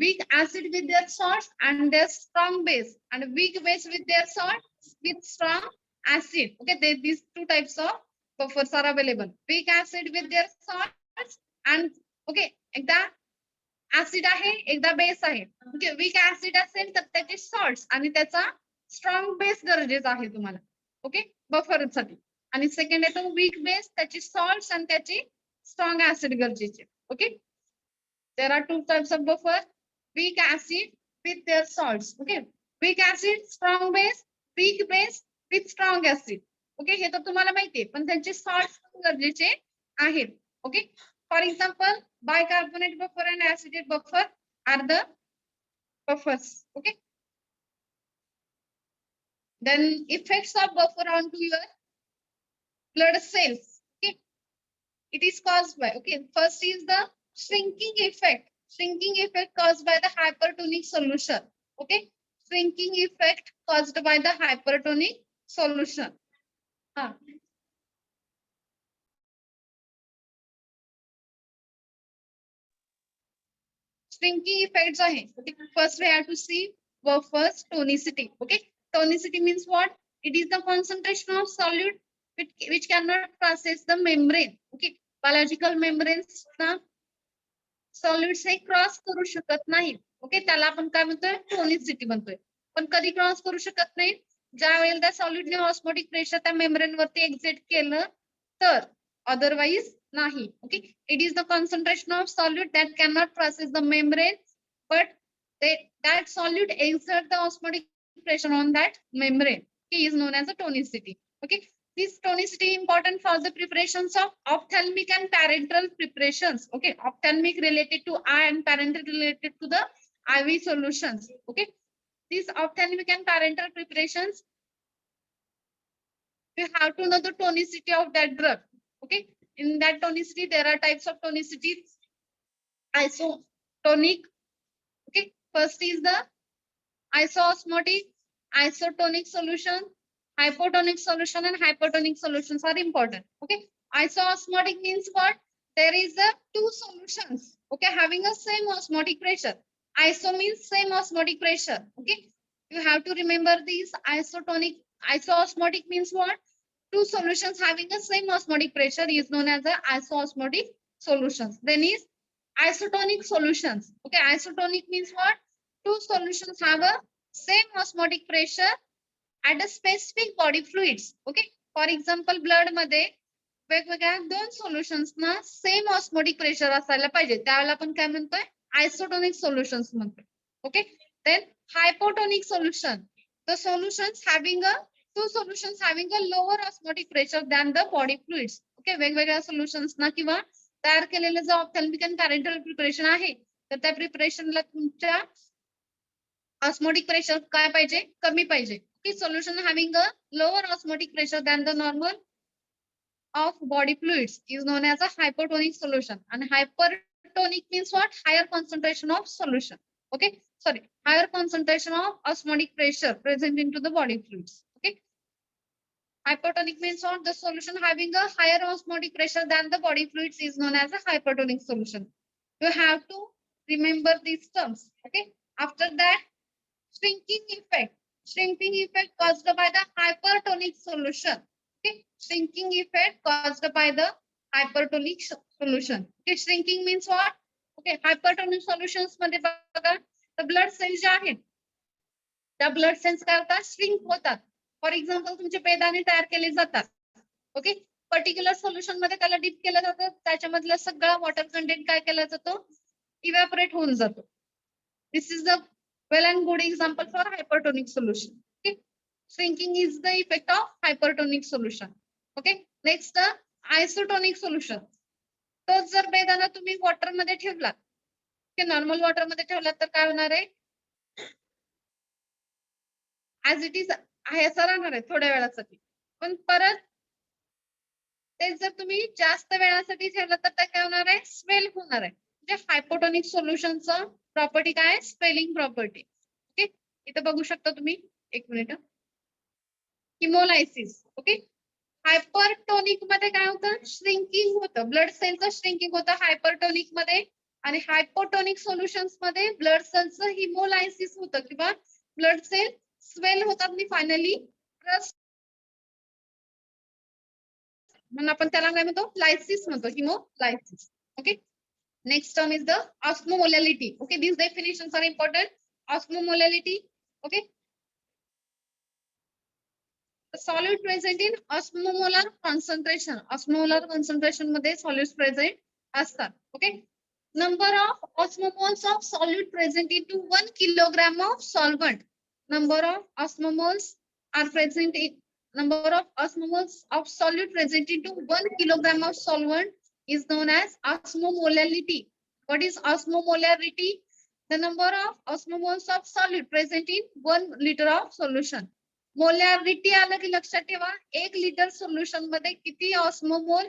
weak acid with their salts and their strong base, and weak base with their salts with strong acid. Okay, these two types of buffers are available. Weak acid with their salts and okay, एकदा acid आहे एकदा base आहे. Okay, weak acid असेल तर त्याचे salts आणि त्याचा strong base गरजेचा आहे तुम्हाला. ओके, बफर साठी. आणि सेकंड येतो वीक बेस, त्याचे सॉल्ट्स आणि त्याचे स्ट्रॉंग ऍसिड गरजेचे. Okay, there are two types of buffer: weak acid with their salts. Okay, weak acid strong base, weak base with strong acid. Okay, हे तर तुम्हाला माहिती आहे, पण त्यांचे सॉल्ट्स गरजेचे आहेत. Okay, for example, bicarbonate buffer and acetate buffer are the buffers. Okay. Then effects of buffer onto your blood cells. Okay. It is caused by, okay, first is the shrinking effect. Shrinking effect caused by the hypertonic solution. Okay. Shrinking effect caused by the hypertonic solution. Shrinking effects are here. Okay. First we have to see buffer's tonicity. Okay, tonicity means what? It is the concentration of solute which cannot process the membrane. Okay, biological membranes ना solutes हे cross करू शकत नाही. Okay, त्याला आपण काय म्हणतोय? Tonicity म्हणतोय. पण कधी क्रॉस करू शकत नाही? ज्या वेळेला त्या सॉल्यूटने ऑस्मोटिक प्रेशर त्या मेम्ब्रेन वरती एक्झिट केलं तर, otherwise nahi. Okay, it is the concentration of solute that cannot process the membrane, but that solute exert the osmotic pressure on that membrane. Okay, is known as a tonicity. Okay, this tonicity important for the preparations of ophthalmic and parenteral preparations. Okay, ophthalmic related to eye and parenteral related to the IV solutions. Okay, these ophthalmic and parenteral preparations, you have to know the tonicity of that drug. Okay, in that tonicity there are types of tonicity: isotonic. Okay, first is the isoosmotic, isotonic solution, hypotonic solution, and hypertonic solutions are important. Okay, isoosmotic means what? There is a two solutions, okay, having a same osmotic pressure. Iso means same osmotic pressure. Okay, you have to remember these. Isoosmotic means what? Two solutions having the same osmotic pressure is known as the isoosmotic solutions. Then is isotonic solutions. Okay, isotonic means what? Two solutions have a same osmotic pressure at a specific body fluids. Okay, for example, blood मध्ये वेगवेगळ्या दोन solutions ना same osmotic pressure असायला पाहिजे, त्यावेळेला आपण काय म्हणतोय? आयसोटोनिक सोल्युशन्स म्हणतोय. Okay, then hypotonic solution. The solutions having a two solutions having a lower osmotic pressure than the body fluids. Okay, वेगवेगळ्या solutions ना किंवा तयार केलेलं जो ophthalmic and parenteral preparation आहे तर त्या प्रिपरेशनला तुमच्या osmotic pressure काय पाहिजे कमी पाहिजे. Okay, solution having a lower osmotic pressure than the normal of body fluids is known as a hypotonic solution. And hypertonic means what? Higher concentration of solution. Okay, sorry, higher concentration of osmotic pressure present into the body fluids. Okay, hypertonic means what? The solution having a higher osmotic pressure than the body fluids is known as a hypertonic solution. You have to remember these terms. Okay, after that, shrinking effect. Shrinking effect caused by the hypertonic solution. Okay, shrinking effect caused by the hypertonic solution. Okay, shrinking means what? Okay, hypertonic solutions मध्ये बघा the blood cells जे आहेत त्या blood cells काय होतात shrink होतात. For example तुमचे बेदाणे तयार केले जातात. ओके, पर्टिक्युलर सोल्युशन मध्ये त्याला डीप केलं जातं, त्याच्यामधलं सगळं वॉटर कंटेंट काय केला जातो इव्हॅपोरेट होऊन जातो. This is the well and good example for hypertonic solution. Okay, shrinking is the effect of hypertonic solution. Okay, next the isotonic solution. तो जर बेदाना तुम्ही वॉटर मध्ये ठेवला की नॉर्मल वॉटर मध्ये ठेवला तर काय होणार आहे ऍज इट इज आहे असं राहणार आहे थोड्या वेळासाठी. पण परत ते जर तुम्ही जास्त वेळासाठी ठेवलं तर ते काय होणार आहे स्वेल होणार आहे. म्हणजे हायपोटोनिक सोल्युशनचं प्रॉपर्टी काय आहे स्वेलिंग प्रॉपर्टी. ओके, इथे बघू शकता तुम्ही एक मिनिट. हिमोलायसिस. ओके, हायपरटोनिक मध्ये काय होतं श्रिंकिंग होतं, ब्लड सेलचं श्रिंकिंग होतं हायपरटोनिक मध्ये. आणि हायपोटोनिक सोल्युशन्स मध्ये ब्लड सेलचं हिमोलायसिस होतं किंवा ब्लड सेल स्वेल होतात आणि फायनली म्हणून आपण त्याला काय म्हणतो लायसिस म्हणतो, haemolysis. Okay, next term is the osmolality. Okay, these definitions are important. Osmomolality. Okay, the solute present in osmomolar concentration. Osmomolar concentration मध्ये solutes present असतात. Okay, number of osmomoles of solute present into 1 kilogram of solvent. Number of osmomoles are present in number of osmomoles of solute present into 1 kilogram of solvent is known as osmomolality. What is osmomolarity? The number of osmomoles of solute present in 1 liter of solution. Molarity आलं की लक्षात ठेवा 1 litre solution मध्ये किती ऑस्मोमोल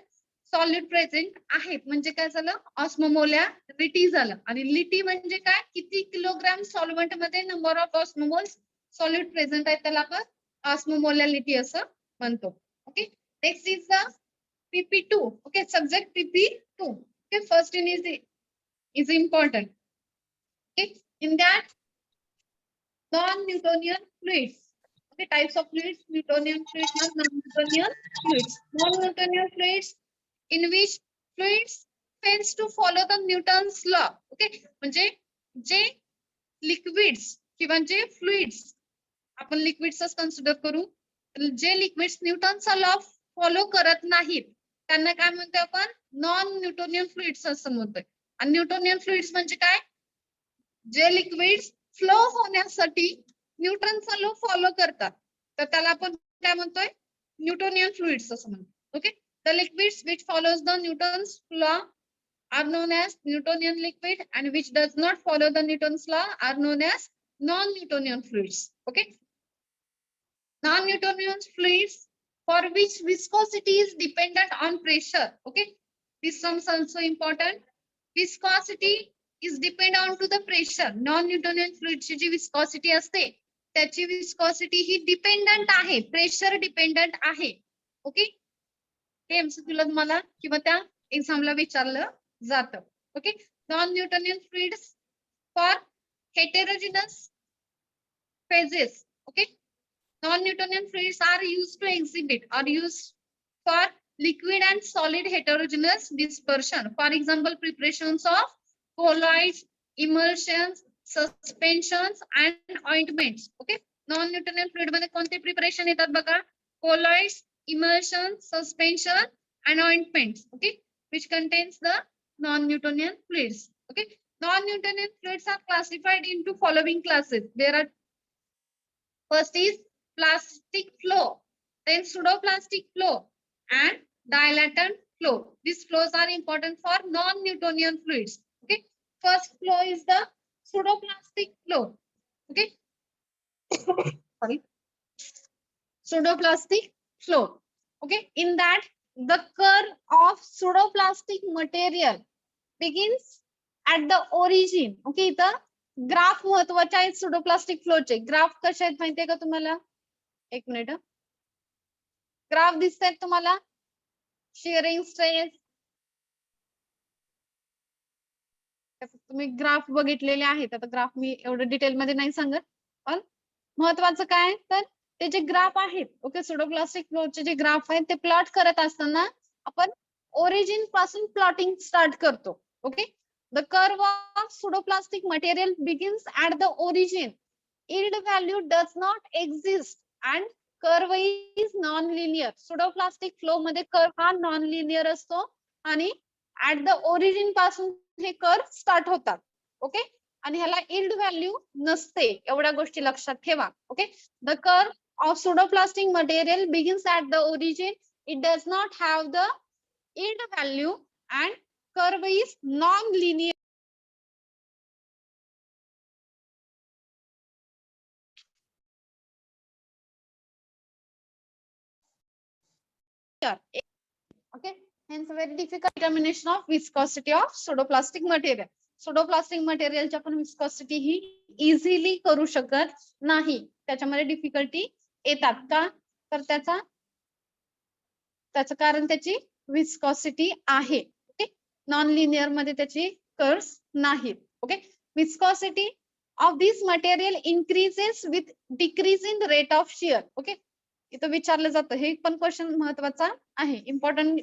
solute present आहेत म्हणजे काय झालं ऑस्मोमोलॅरिटी झालं. आणि लिटी म्हणजे काय किती किलोग्राम सॉल्व्हंट मध्ये नंबर ऑफ ऑस्मोमोल्स सॉल्यूट प्रेझेंट आहेत त्याला आपण ऑस्मोमोलॅरिटी असं म्हणतो. Okay, next is the PP2. Okay, subject PP2. Okay, first in is important. Okay, in that non-Newtonian fluids. Okay, types of fluids, Newtonian fluids and non-Newtonian fluids. Non-Newtonian fluids in which fluids fails to follow the Newton's law. Okay, म्हणजे जे liquids किंवा जे fluids आपण लिक्विड्सच consider करू जे liquids न्यूटनचा law follow करत नाहीत त्यांना काय म्हणतो आपण नॉन न्यूटोनियन फ्लुइड्स असं म्हणतोय. आणि न्यूटोनियन फ्लुइड्स म्हणजे काय जे लिक्विड्स फ्लो होण्यासाठी न्यूटनचा लॉ फॉलो करतात तर त्याला आपण काय म्हणतोय न्यूटोनियन फ्लुइड्स असं म्हणतो. Okay, the liquids which follows the Newton's law are known as Newtonian liquid and which does not follow the Newton's law are known as non-Newtonian fluids. Okay, non-Newtonian fluids for which viscosity is dependent on pressure. Okay, this sum is also important. Viscosity is dependent on to the pressure. Non-Newtonian fluids ची जी viscosity असते त्याची viscosity ही dependent आहे, pressure dependent आहे. Okay, हे एमसीक्यूला तुम्हाला किंवा त्या एक्झामला विचारलं जातं. Okay, non Newtonian fluids for heterogeneous phases. Okay, non-Newtonian fluids are used to exhibit or used for liquid and solid heterogeneous dispersion. For example, preparations of colloids, emulsions, suspensions and ointments. Okay, non-Newtonian fluid मध्ये कोणते preparation येतात बघा colloids, emulsions, suspension and ointments. Okay, which contains the non-Newtonian fluids. Okay, Non-Newtonian fluids are classified into following classes. There are first is plastic flow, then pseudoplastic flow, and dilatant flow. These flows are important for non-Newtonian fluids. Okay. First flow is the pseudoplastic flow. Okay. Sorry. Pseudoplastic flow. Okay. In that, the curve of pseudoplastic material begins at the origin. Okay. इथं graph महत्वाचे आहेत pseudoplastic flow चे. Graph कसे आहेत माहितीये का तुम्हाला? एक मिनिट. ग्राफ दिसतायत तुम्हाला? Shearing stress. तुम्ही ग्राफ बघितलेले आहेत. आता ग्राफ मी एवढं डिटेल मध्ये नाही सांगत, पण महत्वाचं काय तर ते जे ग्राफ आहेत, ओके, सुडोप्लास्टिक फ्लोचे जे ग्राफ आहेत ते प्लॉट करत असताना आपण ओरिजिन पासून प्लॉटिंग स्टार्ट करतो. Okay. The curve of pseudoplastic material begins at the origin. Yield value does not exist and curve is non-linear. Pseudoplastic flow मध्ये कर्व हा non-linear असतो आणि at the origin पासून हे कर्व स्टार्ट होतात. Okay. आणि ह्याला yield value नसते. एवढ्या गोष्टी लक्षात ठेवा. Okay. The curve of pseudoplastic material begins at the origin. It does not have the yield value and curve is non-linear. Okay, hence very difficult determination of viscosity of pseudoplastic material. Pseudoplastic material ची आपण viscosity ही easily करू शकत नाही. त्याच्यामध्ये difficulty येतात का तर त्याचं कारण त्याची viscosity आहे. ओके. नॉन लिनियर मध्ये त्याची कर्व्स नाहीत. Okay. viscosity of this material increases with decreasing rate of shear. Okay. इथं विचारलं जातं, हे पण क्वेश्चन महत्वाचा आहे, important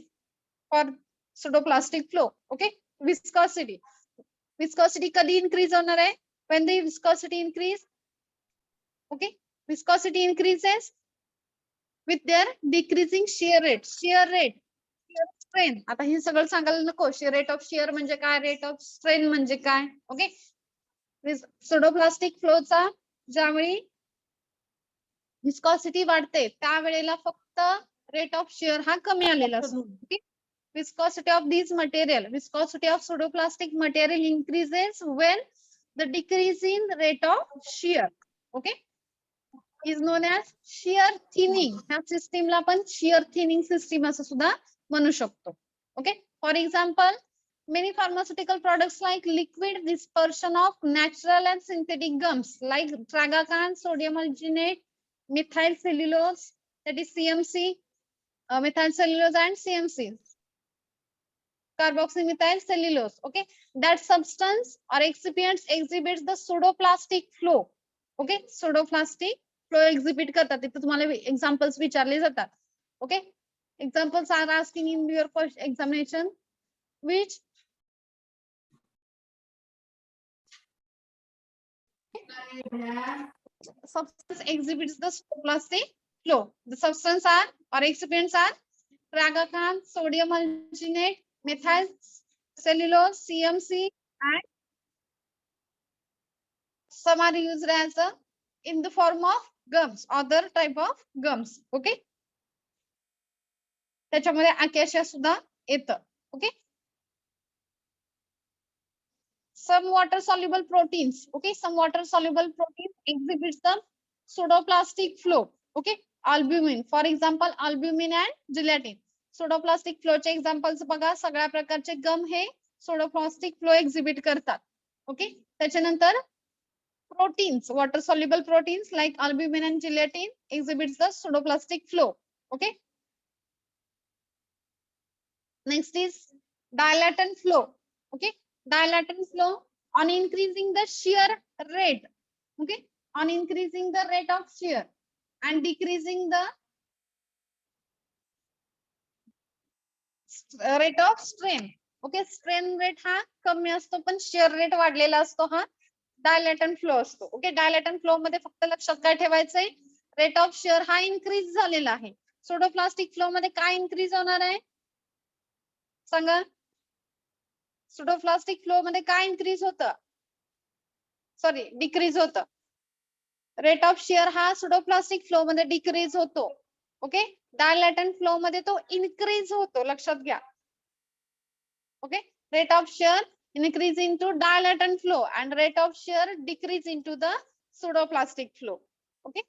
for pseudoplastic flow. Okay. Viscosity कधी इन्क्रीज होणार आहे? when the viscosity increase. Okay. viscosity increases with their decreasing shear rate. shear strain. आता हे सगळं सांगायला नको. रेट ऑफ शेअर म्हणजे काय, रेट ऑफ स्ट्रेन म्हणजे काय. ओके. सुडोप्लास्टिक फ्लोचा ज्यावेळी विस्कॉसिटी वाढते त्यावेळेला फक्त रेट ऑफ शेअर हा कमी आलेला असतो. Viscosity of these material, viscosity of pseudoplastic material increases when the decreasing rate of shear, okay, is known as shear thinning. ह्या सिस्टीमला आपण shear thinning system असं सुद्धा म्हणू शकतो. Okay. For example, many pharmaceutical products like liquid dispersion of natural and synthetic gums like tragacan, sodium alginate, methyl cellulose, that is CMC, methyl cellulose and CMC. Carboxymethyl cellulose. Okay, that substance or excipients exhibits the pseudoplastic flow. Okay, pseudoplastic flow exhibit करतात. इथे तुम्हाला examples विचारले जातात. Okay, examples are asking in your examination. Which substance exhibits the pseudoplastic flow? The substance are or excipients are tragacan, sodium alginate, methyl cellulose, CMC, and some are used as in the form of gums, other type of gums. Okay. त्याच्यामध्ये acacia सुद्धा येतं. Okay. Some water soluble proteins. Okay. Some water soluble proteins exhibits the pseudoplastic flow. Okay. Albumin, for example, albumin and gelatin. Pseudoplastic flow चे examples बघा. सगळ्या प्रकारचे गम हे pseudoplastic flow exhibit करतात. Okay. त्याच्यानंतर proteins, water soluble proteins like albumin and gelatin exhibits the pseudoplastic flow. Okay. Next is dilatant flow. Okay. Dilatant flow, on increasing the shear rate. Okay. On increasing the rate of shear and decreasing the rate of strain. Okay. Strain rate हा कमी असतो पण share rate वाढलेला असतो, हा डायलॅटंट flow असतो. Okay. डायलॅटंट flow मध्ये फक्त लक्षात काय ठेवायचंय, रेट ऑफ शेअर हा इन्क्रीज झालेला आहे. सुडोप्लास्टिक फ्लो मध्ये काय इन्क्रीज होणार आहे सांगा. सुडोप्लास्टिक फ्लो मध्ये काय इन्क्रीज होतं, सॉरी डिक्रीज होतं. रेट ऑफ शिअर हा सुडोप्लास्टिक फ्लो मध्ये डिक्रीज होतो. ओके, डायलॅटंट फ्लो मध्ये तो इन्क्रीज होतो, लक्षात घ्या. Okay, rate of shear increase into dilatant flow and rate of shear decrease into the pseudoplastic flow. Okay,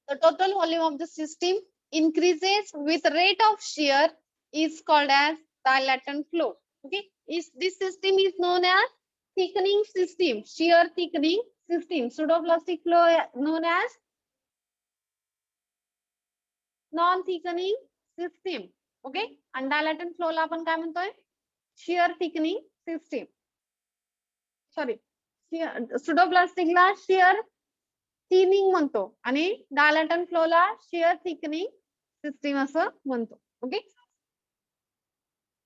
the total volume of the system increases with rate of shear is called as dilatant flow. Okay, this system is known as thickening system, shear thickening system. Pseudoplastic flow known as non thickening system. Okay, and dilatant flow ला आपण काय म्हणतोय, shear thickening system. Sorry, सुडोप्लास्टिकला shear thinning म्हणतो आणि dilatant फ्लोला shear thickening system असं म्हणतो. Okay,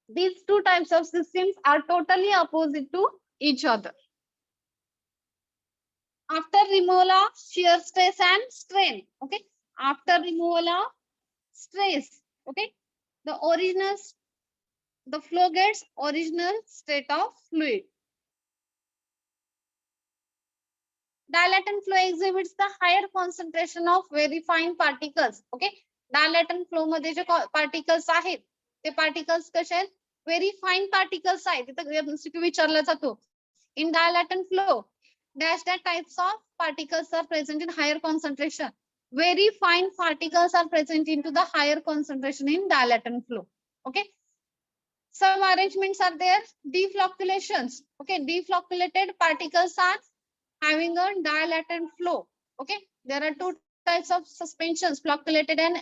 these two types of systems are totally opposite to each other. After removal of shear stress and strain, okay, after removal of stress, okay, the flow gets original state of fluid. Dilatant flow exhibits the higher concentration of very fine particles. Okay, dilatant flow मध्ये जे particles आहेत ते particles कसे आहेत, very fine particles आहेत. तिथे विचारला जातो, in dilatant flow dash that types of particles are present in higher concentration. Very fine particles are present into the higher concentration in dilatant flow. Okay, some arrangements are there, deflocculations. Okay, deflocculated particles are having a dilatant flow. Okay, there are two types of suspensions, flocculated and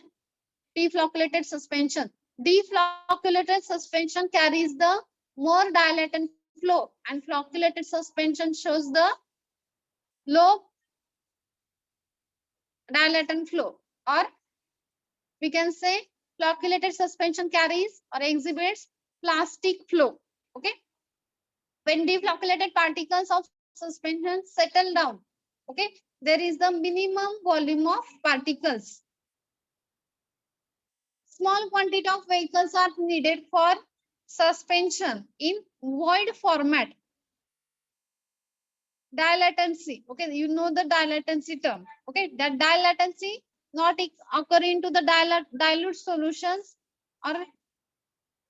deflocculated suspension. Deflocculated suspension carries the more dilatant flow and flocculated suspension shows the low dilatant flow, or we can say flocculated suspension carries or exhibits plastic flow. Okay, when deflocculated particles of suspension settle down, okay, there is the minimum volume of particles. Small quantity of vehicles are needed for suspension in void format. Dilatancy, okay, you know the dilatancy term. Okay, that dilatancy not occurring to the dilute solutions or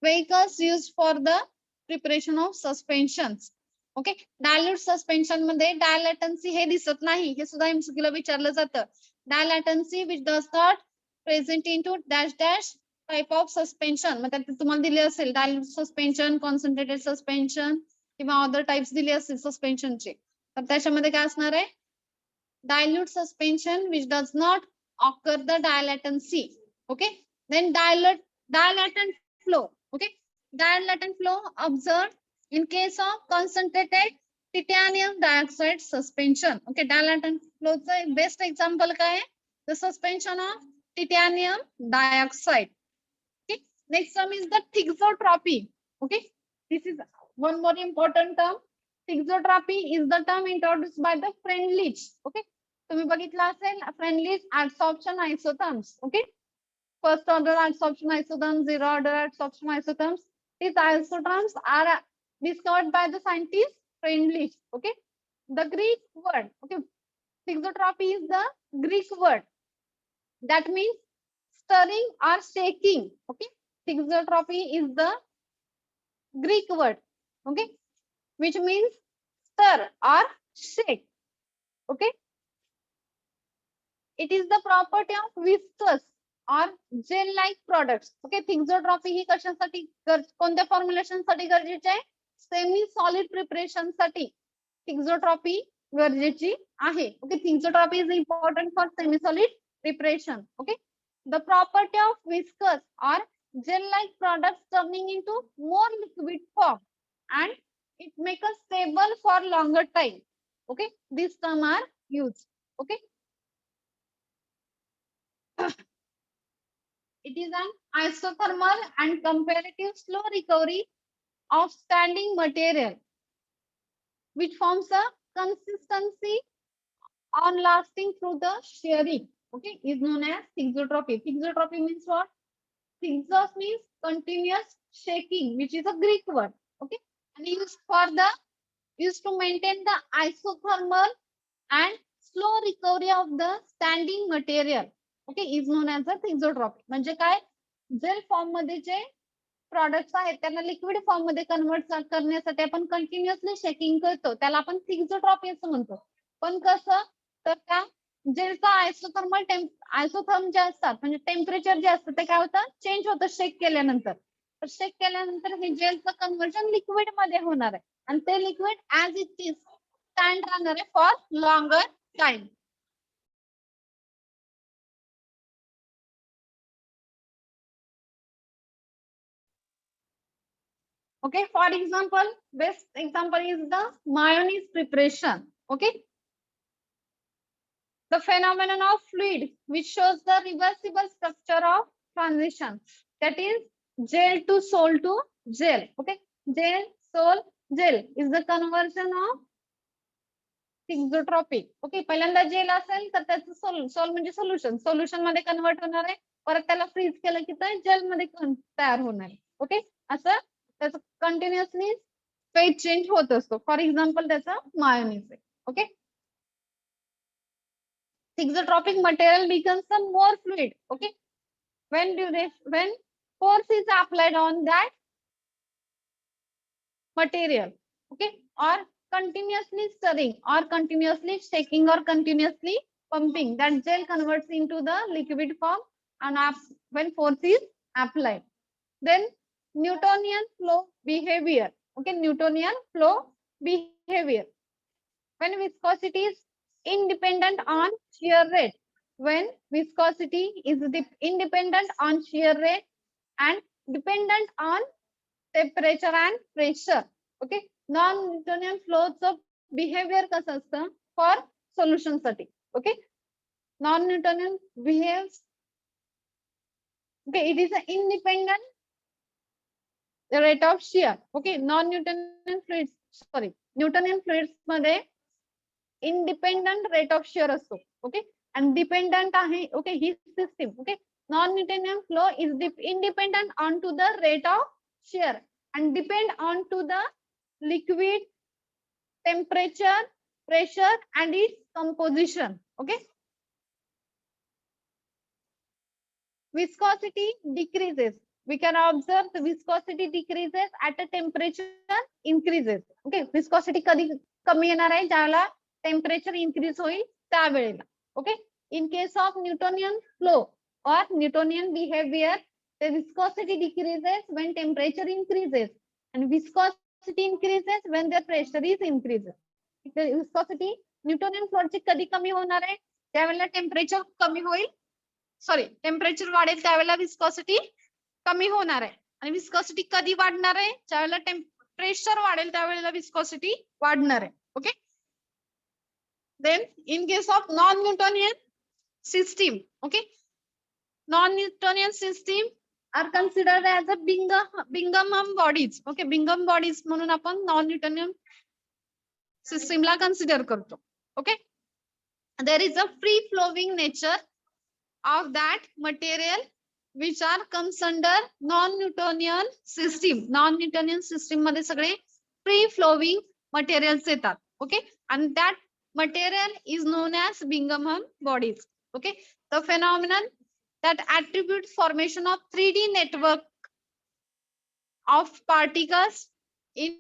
vehicles used for the preparation of suspensions. Okay, dilute suspension मध्ये डायलॅटन्सी हे दिसत नाही, हे सुद्धा एमसीक्यूला विचारलं जातं. Dilatancy which does not present in to dash dash type of suspension. मग त्यात तुम्हाला दिले असेल डायल्यूट सस्पेन्शन, कॉन्सन्ट्रेटेड सस्पेन्शन किंवा अदर टाइप्स दिले असतील सस्पेन्शनचे, तर त्याच्यामध्ये काय असणार आहे, dilute suspension which does not occur the dilatancy. Okay, then dilatant flow. Okay, dilatant flow observed in case of concentrated titanium dioxide suspension. Okay, dilatant flow चा best example काय आहे, the suspension of titanium dioxide. Okay, next term is the thixotropy. Okay, this is one more important term. Thixotropy is the term introduced by the Freundlich. Okay, तुम्ही बघितलं असेल Freundlich adsorption isotherms. Okay, first order adsorption isotherms, zero order adsorption isotherms. These isotherms are discovered by the scientist Freundlich. Okay, the Greek word, okay, thixotropy is the Greek word that means stirring or shaking. Okay, thixotropy is the Greek word, okay, which means stir or shake. Okay, it is the property of viscous or gel like products. Okay, thixotropy ही कशासाठी, कोणत्या formulation साठी गरजेची आहे, semi solid preparation साठी thixotropy गरजेची आहे. Okay, thixotropy is important for semi solid preparation. Okay, the property of viscous or gel like products turning into more liquid form and it make us stable for longer time. Okay, these terms are used. Okay, it is an isothermal and comparative slow recovery of standing material which forms a consistency on lasting through the shearing. Okay, is known as thixotropy. Thixotropy means what? Thixos means continuous shaking, which is a Greek word. Okay, and used to maintain the isothermal and slow recovery of the standing material. Okay, is known as a thixotropic. म्हणजे काय, jail form मध्ये जे products आहेत त्यांना liquid form मध्ये convert करण्यासाठी आपण continuously shaking करतो, त्याला आपण थिक्झोट्रॉपी असं म्हणतो. पण कसं, तर त्या जेलचा आयसोथर्म जे असतात म्हणजे टेम्परेचर जे असतं ते काय होतं, चेंज होतं शेक केल्यानंतर. तर शेक केल्यानंतर हे जेलचं कन्व्हर्जन लिक्विड मध्ये होणार आहे आणि ते liquid as it is stand राहणार आहे for longer time. Okay, for example, best example is the mayonnaise preparation. Okay, the phenomenon of fluid which shows the reversible structure of transition, that is gel to sol to gel. Okay, gel, sol, gel is the conversion of thixotropic. Okay, पहिल्यांदा jail असेल तर त्याचं soul म्हणजे solution मध्ये convert होणार आहे, परत त्याला फ्रीज केलं की ते जेल मध्ये तयार होणार आहे. ओके, असं त्याचं कंटिन्युअसली फेज चेंज होत असतो. फॉर एक्झाम्पल त्याचा मायोनीज आहे. Okay, thixotropic material becomes a more fluid. Okay, when force is applied on that material, okay, or continuously stirring or continuously shaking or continuously pumping, that gel converts into the liquid form and when force is applied. Then Newtonian flow behavior. Okay, Newtonian flow behavior. When viscosity is independent on shear rate, when viscosity is independent on shear rate and dependent on temperature and pressure. Okay, non-Newtonian flowचं behavior कसं असतं for solution साठी. Okay, non-Newtonian behaves. Okay, it is an independent rate of shear. Okay, non-Newtonian fluids, sorry, Newtonian fluids मध्ये independent rate of shear असतो. Okay, and dependent आहे. Okay, he system. Okay, non-Newtonian flow is independent onto the rate of shear and depend on to the liquid temperature, pressure and its composition. Okay, viscosity decreases. We can observe the viscosity decreases at a temperature increases. Okay, viscosity कधी कमी येणार आहे, ज्याला temperature increase होईल त्यावेळेला. Okay, in case of Newtonian flow or Newtonian behavior, the viscosity decreases when temperature increases and viscosity increases when the pressure is increases. The viscosity Newtonian flow ची कधी कमी होणार आहे, त्यावेळेला टेम्परेचर कमी होईल, सॉरी टेम्परेचर वाढेल त्यावेळेला विस्कॉसिटी कमी होणार आहे. आणि विस्कॉसिटी कधी वाढणार आहे, ज्यावेळेला टेम्परेचर वाढेल त्यावेळेला विस्कॉसिटी वाढणार आहे. Okay, then in case of non-Newtonian system, okay, non-Newtonian system are considered as a Bingham bodies. Okay, Bingham bodies म्हणून आपण non-Newtonian system ला consider करतो. Okay, there is a free flowing nature of that material which are comes under non-Newtonian system. Non-Newtonian system मध्ये सगळे free flowing materials येतात. Okay, and that material is known as Bingham bodies. Okay, the phenomenon that attributes formation of 3D network of particles in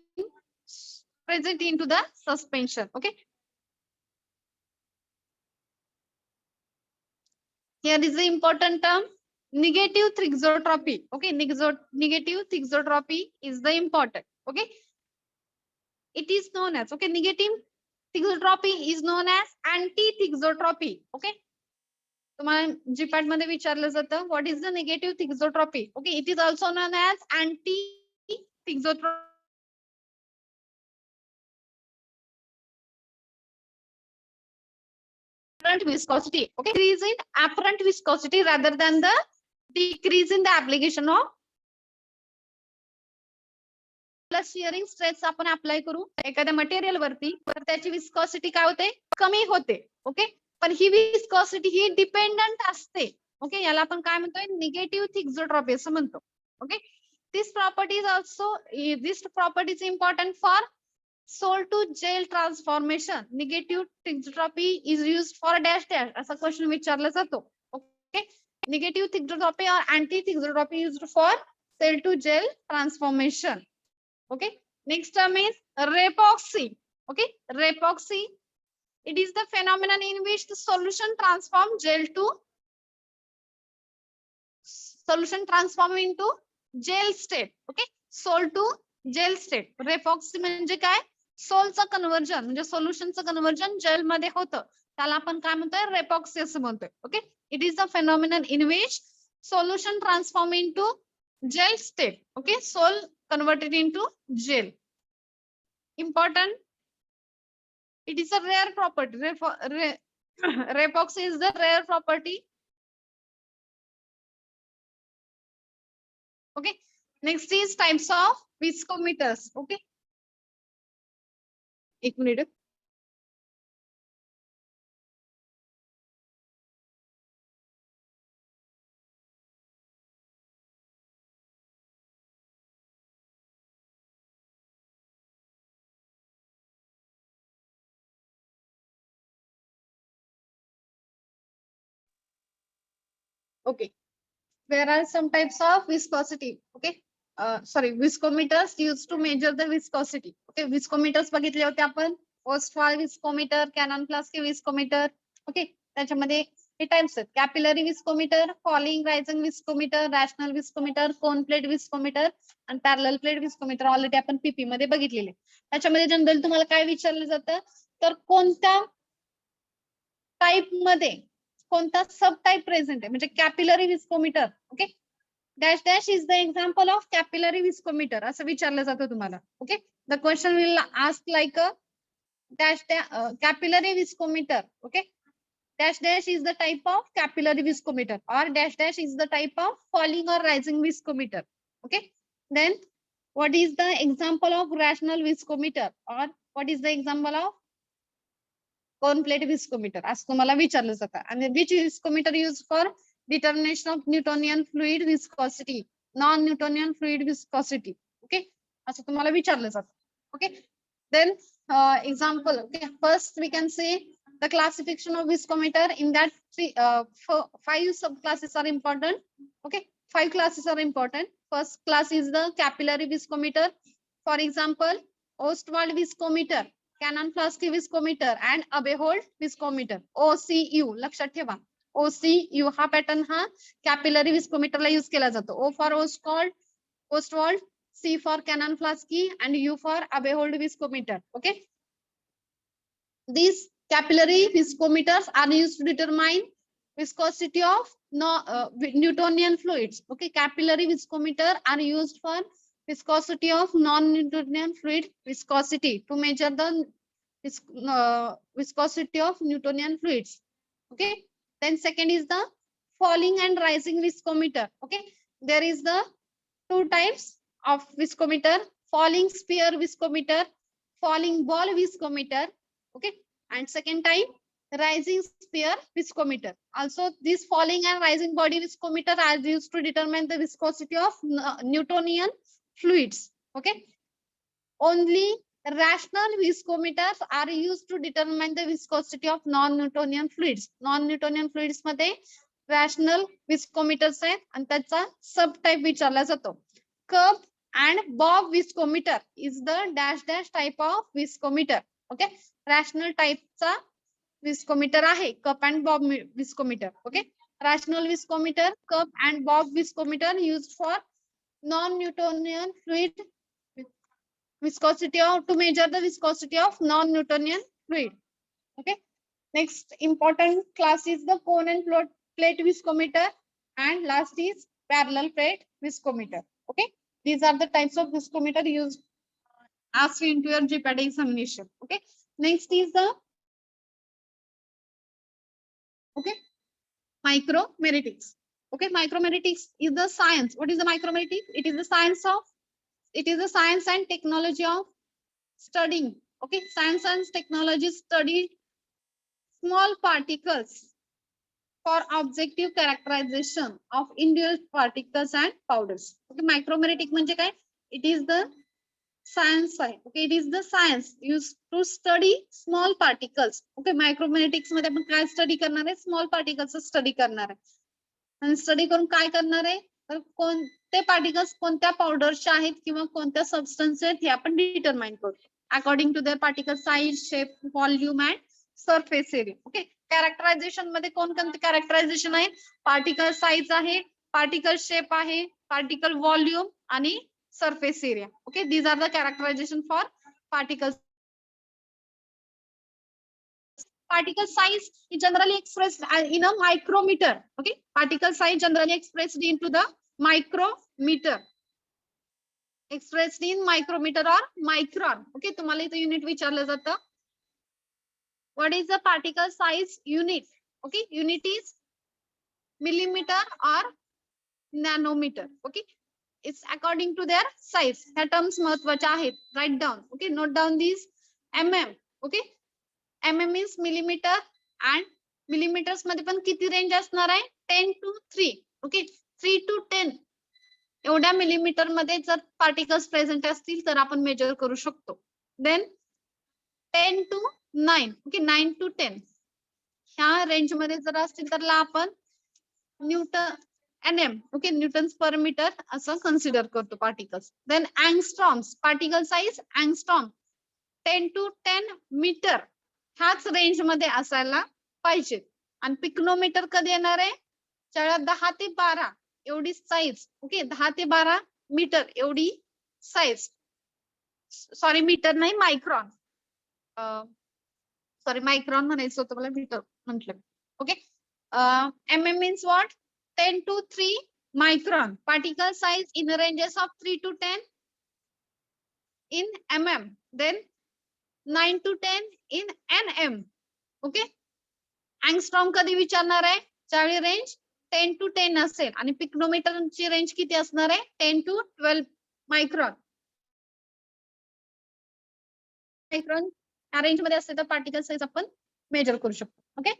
present into the suspension. Okay, here is the important term, negative thixotropy. Okay, negative thixotropy is the important. Okay, it is known as, okay, negative thixotropy is known as anti-thixotropy. Okay, तुम्हाला GPAT मध्ये विचारलं जातं, what is the negative thixotropy? Okay, it is also known as anti-thixotropy. Viscosity. Okay, increase in apparent viscosity rather than the decrease in the application of shearing stress आपण apply करू एखाद्या material वरती, तर त्याची viscosity काय होते, कमी होते. ओके, पण ही विस्कॉसिटी ही डिपेंडंट असते. ओके, याला आपण काय म्हणतोय, निगेटिव्ह थिक्झोट्रॉपी असं म्हणतो. Okay, this property is also, this property is important for sol to gel transformation. Negative thixotropy is used for dash dash. असा क्वेश्चन विचारला जातो. Okay. Negative thixotropy or anti thixotropy used for cell to gel transformation. Okay. Next term is repoxy. Okay. Repoxy. It is the phenomenon in which the solution transform gel to solution transform into gel state. Okay. Sol to gel state. Repoxy म्हणजे काय? सोलचं conversion म्हणजे सोल्युशनचं conversion jail मध्ये होतं त्याला आपण काय म्हणतोय rheopexy असं म्हणतोय. Okay. It is the phenomenon in which solution transform into gel state. Okay. Sol converted into gel. Important. It is a rare property. Repoxy is the rare property. Okay. Next is types of viscometers. Okay. एक minute. Okay. There are some types of viscosity. Okay. Sorry, viscometers used to measure the viscosity. Okay. Viscometers बघितले होते आपण. Ostwald viscometer, Cannon-Flaske viscometer. Okay. त्याच्यामध्ये हे टाइप्स आहेत. Capillary viscometer, falling rising viscometer, rotational viscometer, cone plate viscometer आणि parallel plate viscometer already आपण PP मध्ये बघितलेले. त्याच्यामध्ये जनरल तुम्हाला काय विचारलं जातं तर कोणत्या टाइप मध्ये कोणता सब टाइप प्रेझेंट आहे म्हणजे capillary viscometer. Okay. Dash dash is the example of capillary viscometer असं विचारलं जातं तुम्हाला. Okay. The question will ask like a dash capillary viscometer. Okay. Dash dash is the type of capillary viscometer or dash dash is the type of falling or rising viscometer. Okay. Then what is the example of rational viscometer or what is the example of cone plate viscometer? असं तुम्हाला विचारलं जातं. आणि which viscometer used for determination of Newtonian fluid viscosity, non-Newtonian fluid viscosity. Okay. असं तुम्हाला विचारलं जातं. Okay. Then example. Okay. First we can say the classification of viscometer. In that 5 subclasses are important. Okay. 5 classes are important. First class is the capillary viscometer. For example, Ostwald viscometer, Cannon-Flaske viscometer and Abbehold viscometer. OCU. लक्षात ठेवा. OCU हा pattern हा capillary विस्कोमीटरला use केला जातो. O for Ostwald, C for Cannon-Flaske and U for Abbehold viscometer. Okay. These capillary viscometers are used to determine viscosity of Newtonian fluids. Okay, capillary viscometer are used for viscosity of non-Newtonian fluid viscosity to measure the viscosity of Newtonian fluids. Okay, then second is the falling and rising viscometer. Okay, there is the 2 types of viscometer: falling sphere viscometer, falling ball viscometer. Okay. And second type, rising sphere viscometer. Also, this falling and rising body viscometer are used to determine the viscosity of Newtonian fluids. Okay. Only rational viscometers are used to determine the viscosity of non-Newtonian fluids. Non-Newtonian fluids मध्ये rational viscometers आहेत आणि त्याचा सब type विचारला जातो. Cup and bob viscometer is the dash dash type of viscometer. Okay. Rational type चा viscometer आहे cup and bob viscometer. Okay. Rational viscometer, cup and bob viscometer used for non-Newtonian fluid viscosity or to measure the viscosity of non-Newtonian fluid. Okay. Next important class is the cone and plate viscometer and last is parallel plate viscometer. Okay. These are the types of viscometer used asked into your GPAT examination. Okay. Next is the micromeritics. Okay, micromeritics is the science. What is the micromeritics? It is the science and technology of studying. Okay, science and technology study small particles for objective characterization of individual particles and powders. Okay, micrometic म्हणजे काय? It is the science side. Okay, it is the science used to study small particles. Okay, micromeritics मध्ये आपण काय study करणार आहे? Small particles study करणार आहे. आणि स्टडी करून काय करणार आहे? तर कोणते पार्टिकल्स कोणत्या पावडरचे आहेत किंवा कोणत्या सबस्टन्स आहेत हे आपण डिटरमाइन करू according to their particle size, shape, volume and surface area. Okay, characterization मध्ये कोणकोणते कॅरेक्टरायझेशन आहे? पार्टिकल साइज आहे, पार्टिकल शेप आहे, पार्टिकल व्हॉल्यूम आणि surface area. Okay, these are the characterization for particles. Particle size is generally expressed in a micrometer. Okay, particle size generally expressed into the micrometer. Expressed in micrometer or micron. Okay, तुम्हाला इथे unit विचारलं जातं. What is the particle size unit? Okay, unit is millimeter or nanometer. Okay, it's according to their size. ह्या terms महत्वाच्या आहेत. Write down. Okay, note down these. mm. Okay, mm means millimeter and millimeters मध्ये पण किती range असणार आहे? 10 to 3. Okay, 3 to 10 एवढ्या millimetre मध्ये जर पार्टिकल्स प्रेझेंट असतील तर आपण मेजर करू शकतो. Then 10 to 9. ओके, 9 to 10 ह्या रेंज मध्ये जर असतील तर आपण newton nm, okay, newtons per metre असं कन्सिडर करतो particles. Then angstroms, particle size angstrom 10 to 10 metre ह्याच रेंज मध्ये असायला पाहिजे. आणि पिकोनोमीटर कधी येणार आहे? ज्याला 10 ते 12 एवढी साइज. ओके, 10 ते 12 मीटर एवढी साइज. सॉरी, मीटर नाही, मायक्रॉन. सॉरी, मायक्रॉन म्हणायचं होतं मला, मीटर म्हटलं. Okay, mm means what? 10 to 3 micron. Particle size in ranges of 3 to 10 in mm. Then 9 to 10 in nm. Okay, angstrom कधी विचारणार आहे? ज्यावेळी रेंज 10 to 10 असेल आणि पिकोनोमीटरची रेंज किती असणार आहे? 10 to 12 मायक्रॉन. मायक्रॉन या रेंज मध्ये असेल तर पार्टिकल साइज आपण मेजर करू शकतो. Okay,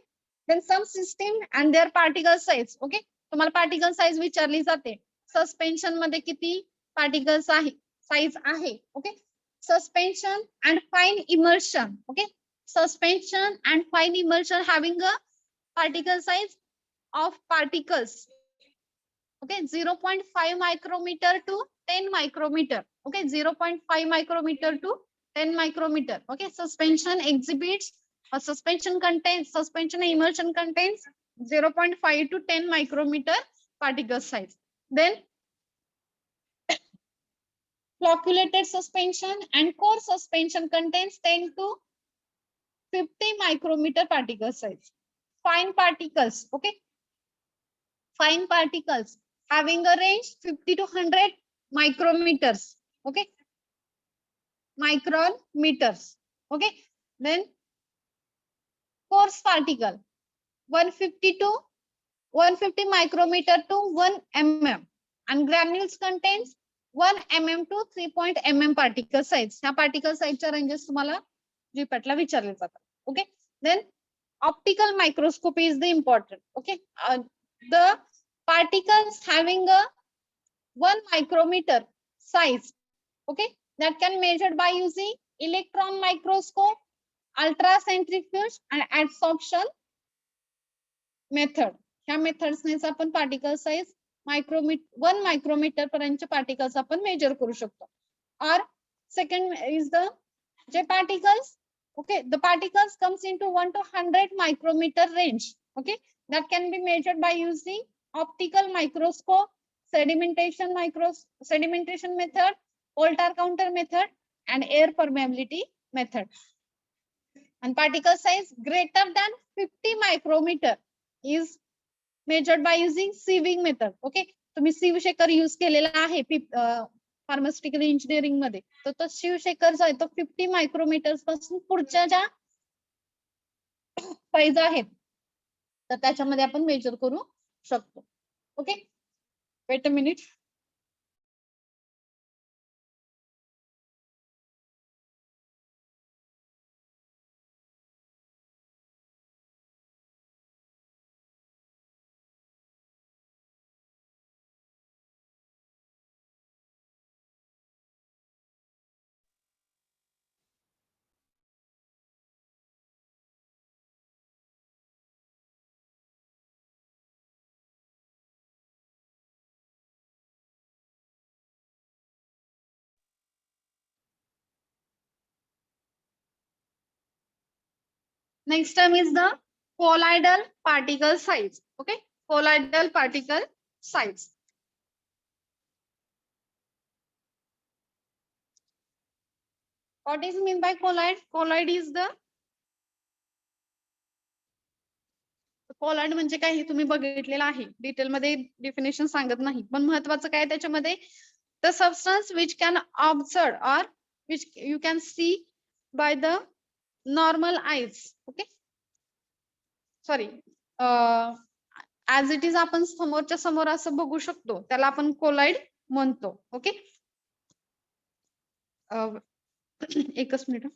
then some system and their particle size. Okay, तुम्हाला पार्टिकल साइज विचारली जाते. सस्पेन्शन मध्ये किती पार्टिकल्स आहे, साइज आहे. Okay, suspension and fine immersion. Okay, suspension and fine emulsion having a particle size of particles. Okay, 0.5 micrometer to 10 micrometer. Okay, 0.5 micrometer to 10 micrometer. Okay, suspension exhibits or suspension and emulsion contains 0.5 to 10 micrometer particle size. Then flocculated suspension and core suspension contains 10 to 50 micrometer particle size. Fine particles, okay, fine particles having a range 50 to 100 micrometers. Okay, micron meters. Okay, then coarse particle 150 to 150 micrometer to 1 mm, and granules contains 1 mm to 3 mm particle size. ह्या particle size च्या ranges तुम्हाला GPAT ला विचारले जातात. Okay, then optical microscopy is the important. Okay, the particles having a 1 micrometer size. Okay, that can measured by using electron microscope, ultracentrifuge and adsorption method. ह्या methods ने आपण particle size 1 micrometer पर्यंतचे particles आपण measure करू शकतो. Or second is the J particles. Okay, the particles comes into 1 to 100 micrometer range. Okay, that can be measured by using optical microscope, sedimentation method, Volta counter method, and air permeability method. And particle size greater than 50 micrometer is measured by using sieving method. Okay, तुम्ही sieve shaker use केलेला आहे pharmaceutical engineering मध्ये, तर तो Shiv shaker जो आहे तो 50 micrometre पासून पुढच्या ज्या साईज आहेत तर त्याच्यामध्ये आपण मेजर करू शकतो. Okay, wait a minute. Next term is the colloidal particle size. Okay, colloidal particle size. What is mean by colloid? Colloid is the colloid म्हणजे काय हे तुम्ही बघितलेलं आहे. डिटेल मध्ये डेफिनेशन सांगत नाही, पण महत्वाचं काय त्याच्यामध्ये the substance which can observe or which you can see by the normal eyes. Okay, sorry, as it is आपण समोरच्या समोर असं बघू शकतो त्याला आपण कोलाइड म्हणतो. ओके, एकच मिनिट.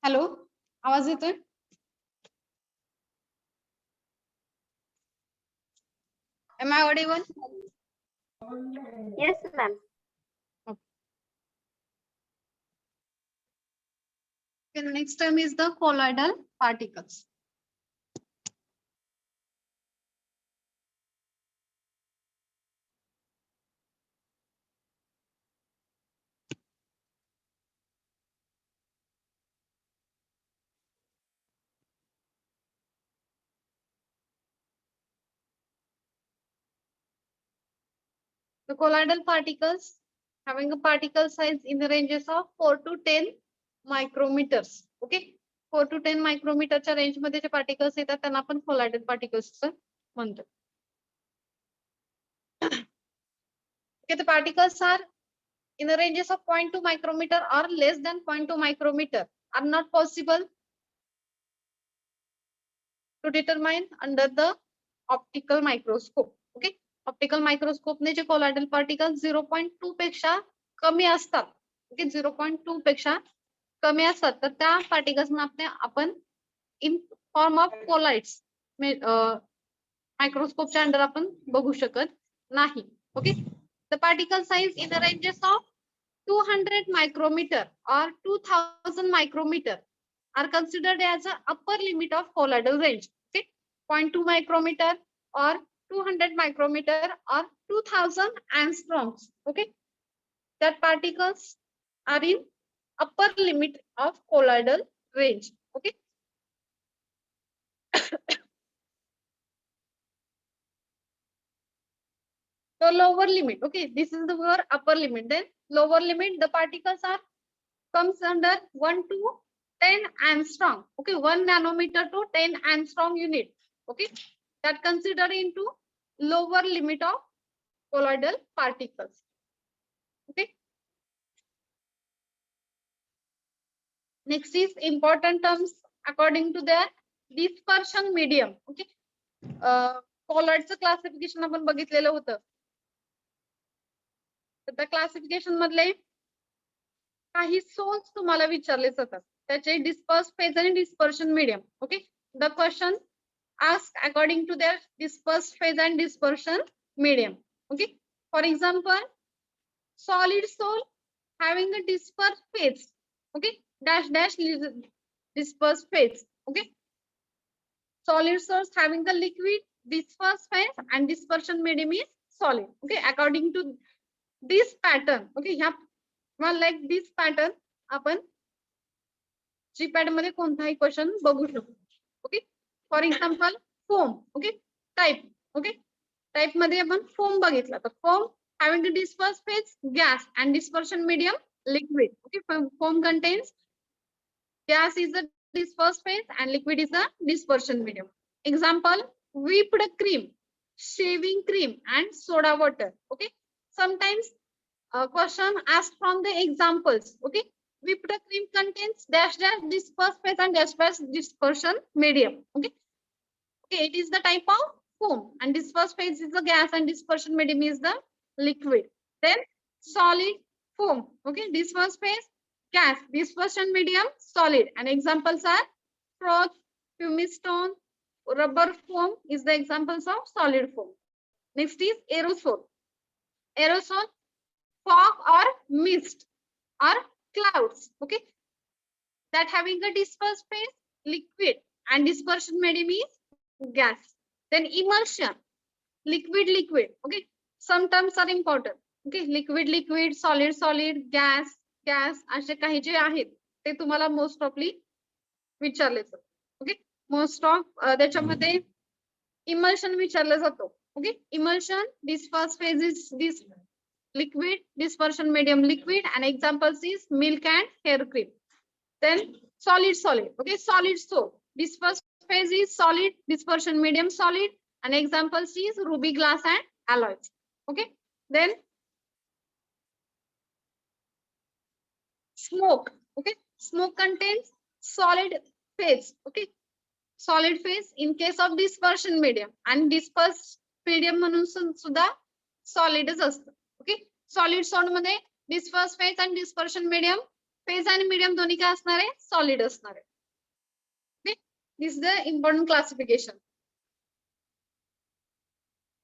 हॅलो, आवाज येतोय? Am I audible? Yes, ma'am. Okay, the next term is the colloidal particles. The colloidal particles having a particle size in the ranges of 4 to 10 micrometers. Okay, 4 to 10 micrometerच्या range मध्ये जे particles येतात त्यांना आपण colloidal particles म्हणतो. Okay, the particles are in the ranges of 0.2 micrometer or less than 0.2 micrometer are not possible to determine under the optical microscope. Okay, optical मायक्रोस्कोपने जे colloidal particles 0.2 पेक्षा कमी असतात, ओके 0.2 पेक्षा कमी असतात, तर त्या पार्टिकल्सना आपण इन फॉर्म ऑफ कोलॉइड्स मायक्रोस्कोपच्या अंडर आपण बघू शकत नाही. Okay, the particle size in the ranges of 200 micrometer or 2000 micrometer are considered as a upper limit of colloidal range. Okay, 0.2 micrometer or 200 micrometer or 2000 angstroms. Okay, that particles are in upper limit of colloidal range. Okay, so lower limit. Okay, this is the word upper limit. Then lower limit, the particles are comes under 1 to 10 angstrom. Okay, 1 nanometer to 10 angstrom unit. Okay, that considered into lower limit of colloidal particles. Okay, next is important terms according to their dispersion medium. Okay, colloidचं classification आपण बघितलेलं होतं, तर त्या classification मधले काही souls तुम्हाला विचारले जातात, त्याचे डिस्पर्स फेज आणि dispersion medium. Okay, the question asked according to their dispersed phase and dispersion medium. Okay, for example, solid sol having a dispersed phase, okay, dash dash dispersed phase. Okay, solid source having the liquid dispersed phase and dispersion medium is solid. Okay, according to this pattern. Okay, well, like this pattern आपण GPAT मध्ये कोणताही question बघू शकतो. Okay, for example foam. Okay, type. Okay, type मध्ये आपण foam बघितला, तर foam having the dispersed phase gas and dispersion medium liquid. Okay, foam contains gas is the dispersed phase and liquid is the dispersion medium. Example, whipped cream, shaving cream and soda water. Okay, sometimes question asked from the examples. Okay, whipped cream contains dash dash dispersed phase and dash dash dispersion medium. Okay, okay, it is the type of foam and dispersed phase is the gas and dispersion medium is the liquid. Then solid foam. Okay, dispersed phase gas, dispersion medium solid, and examples are froth, pumicestone, rubber foam is the examples of solid foam. Next is aerosol. Aerosol, fog or mist or clouds. Okay, that having a dispersed phase liquid and dispersion medium is gas. Then emulsion, liquid liquid. Okay, some terms are important. Okay, liquid liquid, solid solid, gas gas, असे काही जे आहेत ते तुम्हाला most ऑफली विचारले जातात. Okay, most of त्याच्यामध्ये emulsion विचारलं जातो. Okay, emulsion dispersed phase is this liquid, dispersion medium liquid, and examples is milk and hair cream. Then solid solid. Okay, solid soap, dispersed phase is solid, dispersion medium solid, and examples is ruby glass and alloys. Okay, then smoke. Okay, smoke contains solid phase. Okay, solid phase in case of dispersion medium, and dispersed medium म्हणून सुद्धा solidच असतं. Okay, solid सोड मध्ये dispersed phase and dispersion medium, phase and medium दोन्ही काय असणार आहे, solid असणार आहे. Okay, this is the important classification.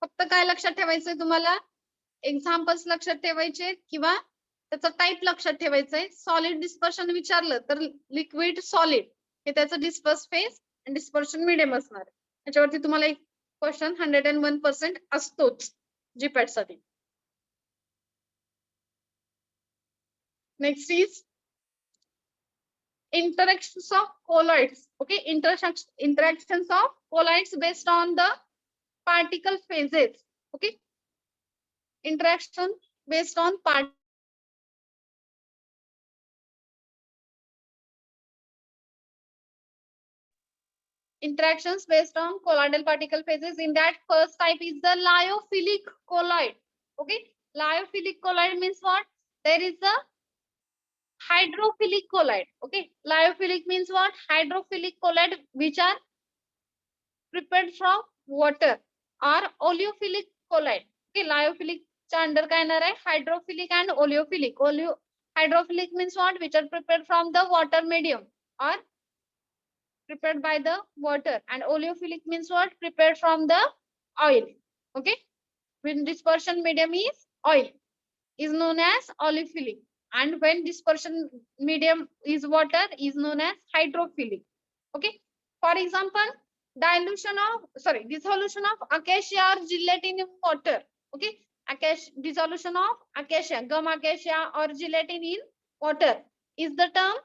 फक्त काय लक्षात ठेवायचंय तुम्हाला, एक्झाम्पल्स लक्षात ठेवायचे किंवा त्याचा टाइप लक्षात ठेवायचंय. सॉलिड डिस्पर्शन विचारलं तर लिक्विड सॉलिड हे त्याचं डिस्पर्स फेज आणि डिस्पर्शन मिडियम असणार आहे. त्याच्यावरती तुम्हाला एक क्वेश्चन 101% असतोच जीपॅट साठी. Next is interactions of colloids. Okay, interactions of colloids based on the particle phases. Okay, interaction based on interactions based on colloidal particle phases. In that, first type is the lyophilic colloid. Okay, lyophilic colloid means what? There is a hydrophilic colloid. Okay, lyophilic means what? Hydrophilic colloid which are prepared from water, or oleophilic colloid. Okay, lyophilic च्या under काय येणार आहे? Hydrophilic and oleophilic. Hydrophilic means what? Which are prepared from the water medium or prepared by the water, and oleophilic means what? Prepared from the oil. Okay, when dispersion medium is oil is known as oleophilic, and when dispersion medium is water is known as hydrophilic. Okay, for example, dissolution of acacia or gelatin in water. Okay, dissolution of acacia, gum acacia or gelatin in water is the term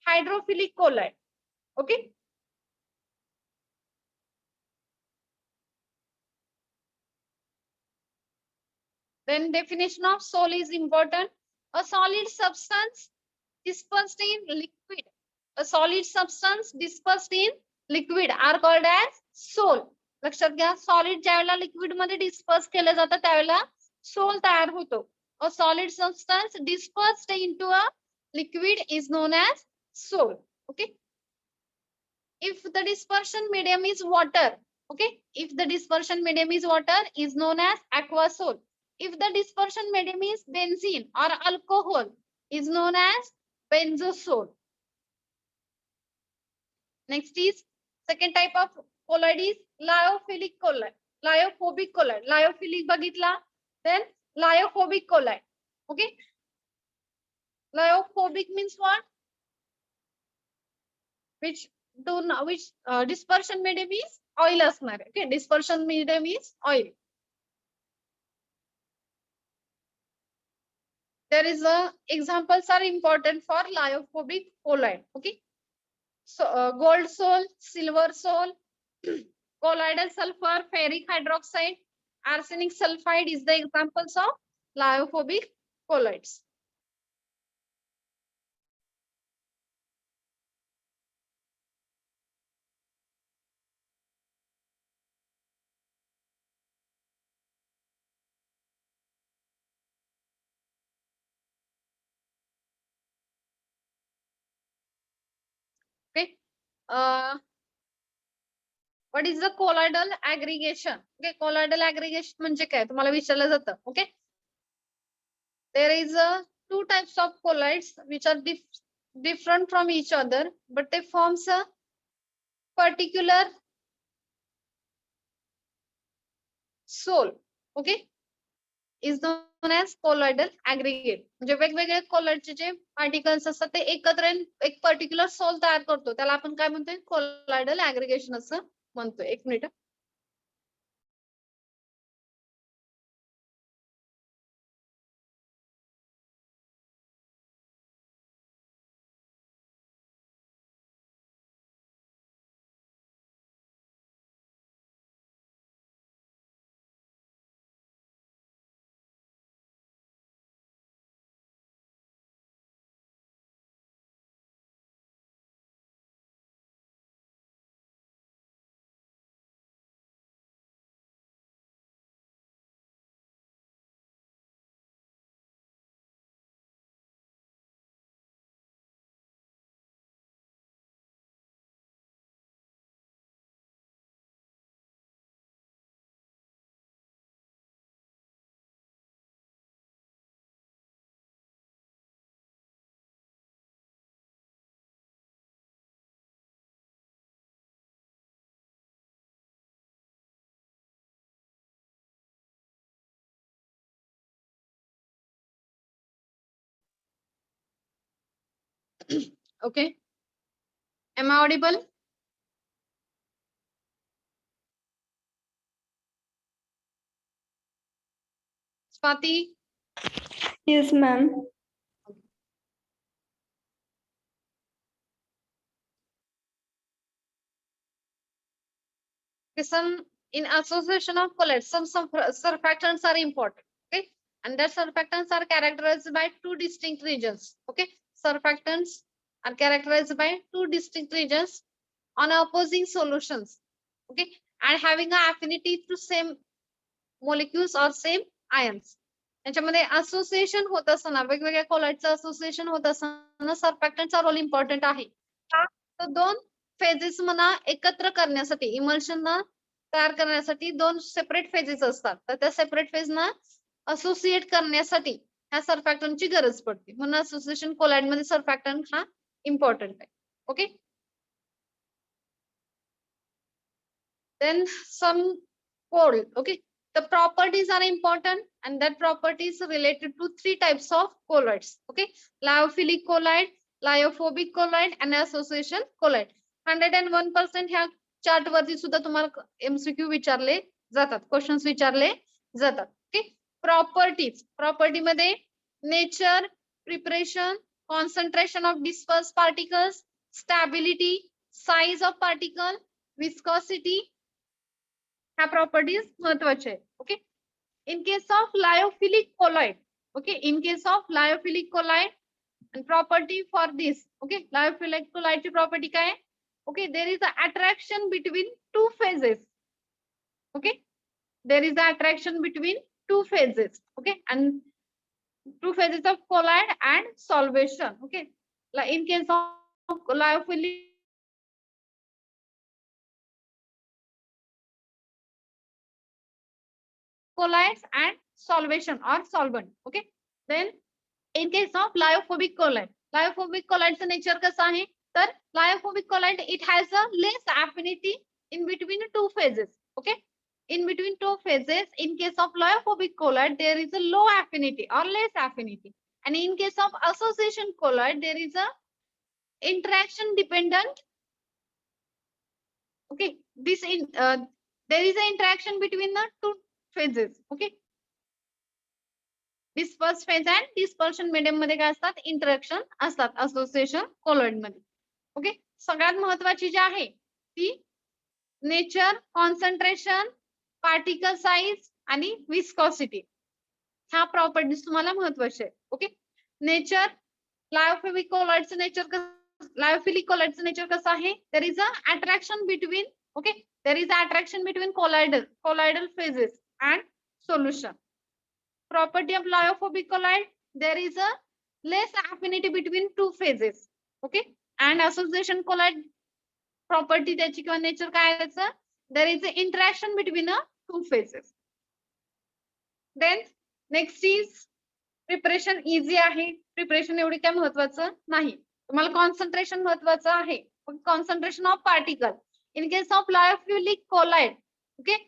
hydrophilic colloid. Okay, then definition of sol is important. A solid substance dispersed in liquid. A solid substance dispersed in liquid are called as sol. लक्षात घ्या, solid ज्यावेळेला liquid मध्ये disperse केलं जातं त्यावेळेला soul तयार होतो. A solid substance dispersed into a liquid is known as sol. Okay, if the dispersion medium is water, okay, if the dispersion medium is water is known as aquasol. If the dispersion medium is benzene or alcohol is known as benzosol. Next is second type of colloid is lyophilic colloid, lyophobic colloid. Lyophilic bagitla, then lyophobic colloid. Okay, lyophobic means what? Which dispersion medium is oil asnar. Okay, dispersion medium is oil. There is a examples are important for lyophobic colloid. Okay, so gold sol, silver sol, colloidal sulfur, ferric hydroxide, arsenic sulfide is the examples of lyophobic colloids. Okay, what is the colloidal aggregation? Okay, colloidal aggregation म्हणजे काय तुम्हाला विचारलं जातं. Okay, there is two types of colloids which are different from each other, but they forms a particular sol. Okay, is known as colloidal aggregate. म्हणजे वेगवेगळे colloidचे जे particles असतात ते एकत्र एक particular सोल तयार करतो, त्याला आपण काय म्हणतोय? colloidal aggregation असं म्हणतोय. एक minute. Okay, am I audible? Swati? Yes, ma'am. Some in association of colloids, some surfactants are important. Okay, and that surfactants are characterized by two distinct regions. Okay, surfactants are characterized by two distinct regions on opposing solutions. Okay, and having an affinity to same molecules or same ions. त्याच्यामध्ये association होत असताना वेगवेगळ्या कोलाइडचं association होत असताना सर्फॅक्टंटचा role important आहे. का? तर दोन फेजेस म्हणा एकत्र करण्यासाठी इमल्शनला तयार करण्यासाठी दोन सेपरेट फेजेस असतात. तर त्या सेपरेट फेजना असोसिएट करण्यासाठी ह्या सर्फॅक्टंटची गरज पडते. म्हणून असोसिएशन कोलाइड मध्ये सर्फॅक्टंट हा इम्पॉर्टंट आहे. Okay. Then some cold. Okay. The properties are important, and that property is related to three types of colloids. Okay, lyophilic colloid, lyophobic colloid, and association colloid. 101% ह्या chart वरती सुद्धा तुम्हाला MCQ विचारले जातात, questions विचारले जातात. Okay, property मध्ये nature, preparation, concentration of disperse particles, stability, size of particle, viscosity, ह्या प्रॉपर्टीज महत्वाचे आहेत. Okay, in case of lyophilic colloid, okay, in case of lyophilic colloid and property for this, okay, lyophilic colloid ची property काय आहे? Okay, there is a attraction between two phases. Okay, there is a attraction between two phases. Okay, and two phases of colloid and solvation. Okay, in case of lyophilic colloids and solvation or solvent. Okay, then in case of lyophobic colloidचं nature कसं आहे? तर lyophobic colloid it has a less affinity in between two phases. Okay, in between two phases, in case of lyophobic colloid there is a low affinity or less affinity, and in case of association colloid there is a interaction dependent. Okay, there is an interaction between the two phases. Okay, disperse phase and dispersion medium मध्ये काय असतात? Interaction असतात association colloid मध्ये. Okay, सगळ्यात महत्वाची जी आहे ती नेचर, कॉन्सन्ट्रेशन, पार्टिकल साइज आणि विस्कोसिटी, ह्या प्रॉपर्टीज तुम्हाला महत्वाच्या आहेत. ओके, नेचर, लायोफिलिक कोलॉइडचं नेचर कसं आहे? There is a attraction between, okay, there is a attraction between colloidal phases and solution. Property of lyophobic colloid, there is a less affinity between two phases. Okay, and association colloid property त्याची किंवा nature काय आहे त्याचं? There is an interaction between two phases. Then next is preparation. easy आहे, preparation एवढी काय महत्वाचं नाही. तुम्हाला कॉन्सन्ट्रेशन महत्वाचं आहे. Concentration of particle in case of lyophilic colloid, okay,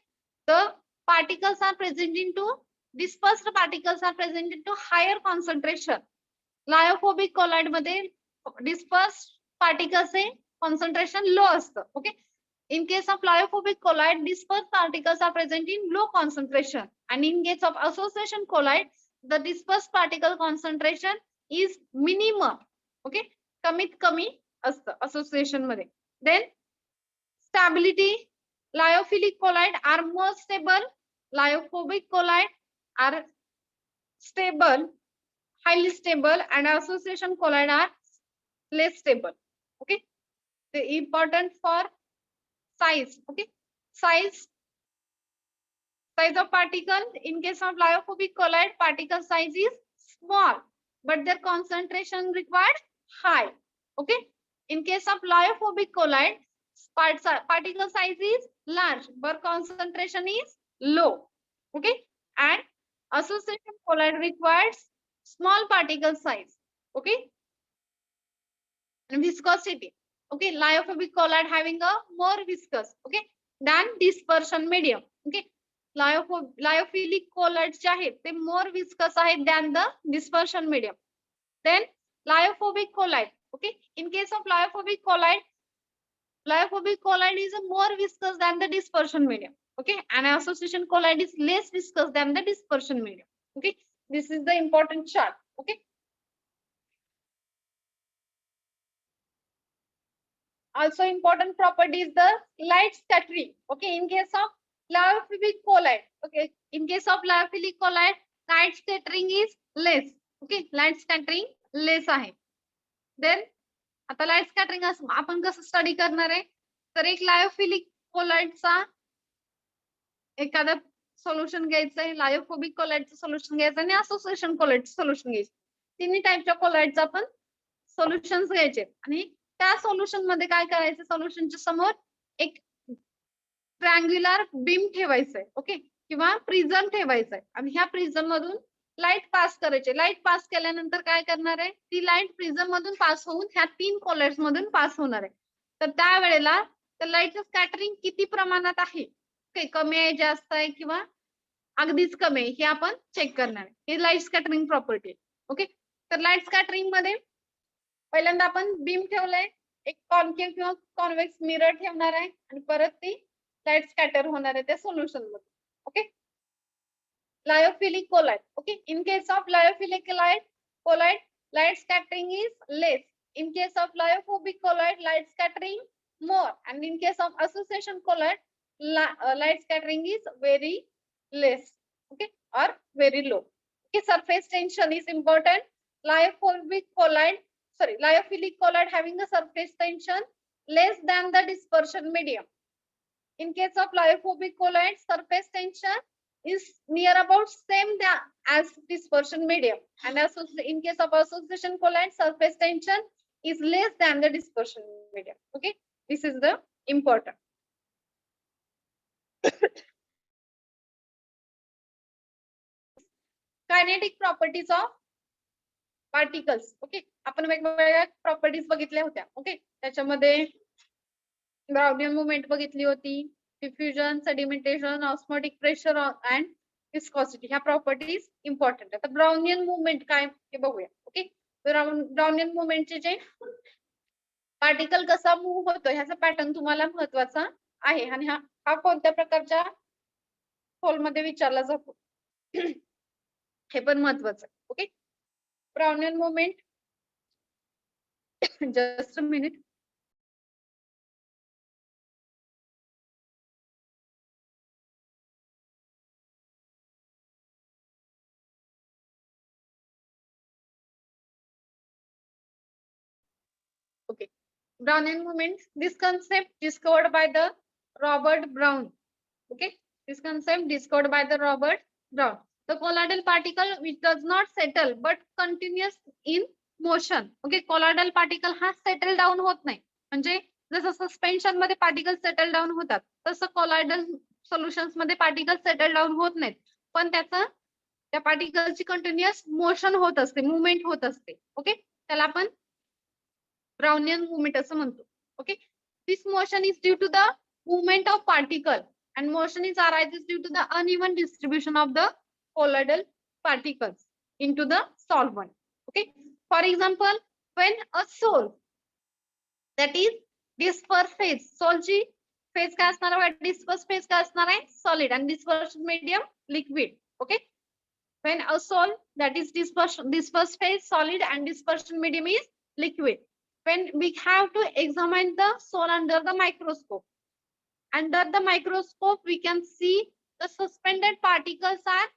the particles are present into dispersed particles are present into higher concentration. Lyophobic colloid मध्ये dispersed particles चे concentration low असतं. Okay, in case of lyophobic colloid dispersed particles are present in low concentration, and in case of association colloid the dispersed particle concentration is minimum. Okay, कमीत कमी असतं association मध्ये. Then stability, lyophilic colloid are more stable, lyophobic colloid are stable, highly stable, and association colloid are less stable. Okay, the important for size. Okay, size of particle. In case of lyophobic colloid, particle size is small, but their concentration required high. Okay, in case of lyophobic colloid, particle size is large, but concentration is low. Okay, and association colloid requires small particle size. Okay, and viscosity. Okay, lyophobic colloid having a more viscous, okay, than dispersion medium. Okay, lyophilic colloids जे आहेत ते more viscous आहेत than the dispersion medium. Then lyophobic colloid. Okay, in case of lyophobic colloid is more viscous than the dispersion medium. Okay, and association colloid is less viscous than the dispersion medium. Okay, this is the important chart. Okay, also important property is the light scattering. Okay, in case of lyophilic colloid, okay, in case of lyophilic colloid light scattering is less. Okay, light scattering less आहे. Then आता light scattering आपण कसं study करणार आहे, तर एक lyophilic कोलाइडचा एखादा solution घ्यायचं आहे, लायोफोबिक कोलाइडचं सोल्युशन घ्यायचं आणि असोसिएशन कोलाइडचं सोल्युशन घ्यायचं. तिन्ही टाईपच्या कोलाइडचं आपण सोल्युशन्स घ्यायचे आणि त्या सोल्युशन मध्ये काय करायचं, सोल्युशनच्या समोर एक ट्रायंग्युलर बीम ठेवायचंय. ओके, किंवा प्रिझम ठेवायचंय आणि ह्या प्रिझम मधून लाईट पास करायचे. लाईट पास केल्यानंतर काय करणार आहे, ती लाईट प्रिझम मधून पास होऊन ह्या 3 कोलाइड्स मधून पास होणार आहे. तर त्यावेळेला त्या लाईटचं स्कॅटरिंग किती प्रमाणात आहे, कमी आहे, जास्त आहे किंवा अगदीच कमी आहे, हे आपण चेक करणार आहे. हे लाईट स्कॅटरिंग प्रॉपर्टी. ओके, तर लाईट स्कॅटरिंग मध्ये पहिल्यांदा आपण बीम ठेवलंय, एक कॉन्केव्ह किंवा कॉन्व्हेक्स मिरर ठेवणार आहे आणि परत ती लाईट स्कॅटर होणार आहे त्या सोल्युशन मध्ये. Okay, lyophilic colloid. Okay, in case of lyophilic colloid light scattering is less. In case of lyophobic colloid, light scattering more, and in case of association colloid, light scattering is very less. Okay, or very low. Okay, surface tension is important. Lyophobic colloid, lyophilic colloid having a surface tension less than the dispersion medium. In case of lyophobic colloid, surface tension is near about same as dispersion medium, and in case of association colloid, surface tension is less than the dispersion medium. Okay, this is the important. Kinetic properties of particles. Okay, आपण वेगवेगळ्या properties बघितल्या होत्या. Okay, त्याच्यामध्ये Brownian movement बघितली होती, diffusion, sedimentation, osmotic pressure and viscosity. ह्या properties important आहेत. Brownian movement काय हे बघूया. ओके, ब्राउनियन मूवमेंटचे जे पार्टिकल कसा मूव्ह होतो ह्याचा पॅटर्न तुम्हाला महत्वाचा आहे आणि हा कोणत्या प्रकारच्या खोलमध्ये विचारला जातो हे पण महत्वाचं आहे. Okay, Brownian movement, just a minute. Okay, Brownian movement. This concept discovered by the Robert Brown. Okay, this concept discovered by the Robert Brown. The colloidal particle which does not settle but continuous in motion. Okay, colloidal particle हा settle down होत नाही. म्हणजे जसं suspension मध्ये particle settle down होतात तसं colloidal solutions मध्ये particle settle down होत नाहीत, पण त्या पार्टिकलची कंटिन्युअस मोशन होत असते, मुवमेंट होत असते. ओके, त्याला आपण Brownian movement असं म्हणतो. Okay, this motion is due to the movement of particle and motion is arises due to the uneven distribution of the colloidal particles into the solvent. Okay, for example, when a sol, that is disperse phase, sol ची phase काय असणार आहे, disperse phase काय असणार आहे, solid, and dispersion medium liquid. Okay, when a sol, that is disperse phase solid and dispersion medium is liquid. When we have to examine the sol under the microscope. Under the microscope, we can see the suspended particles are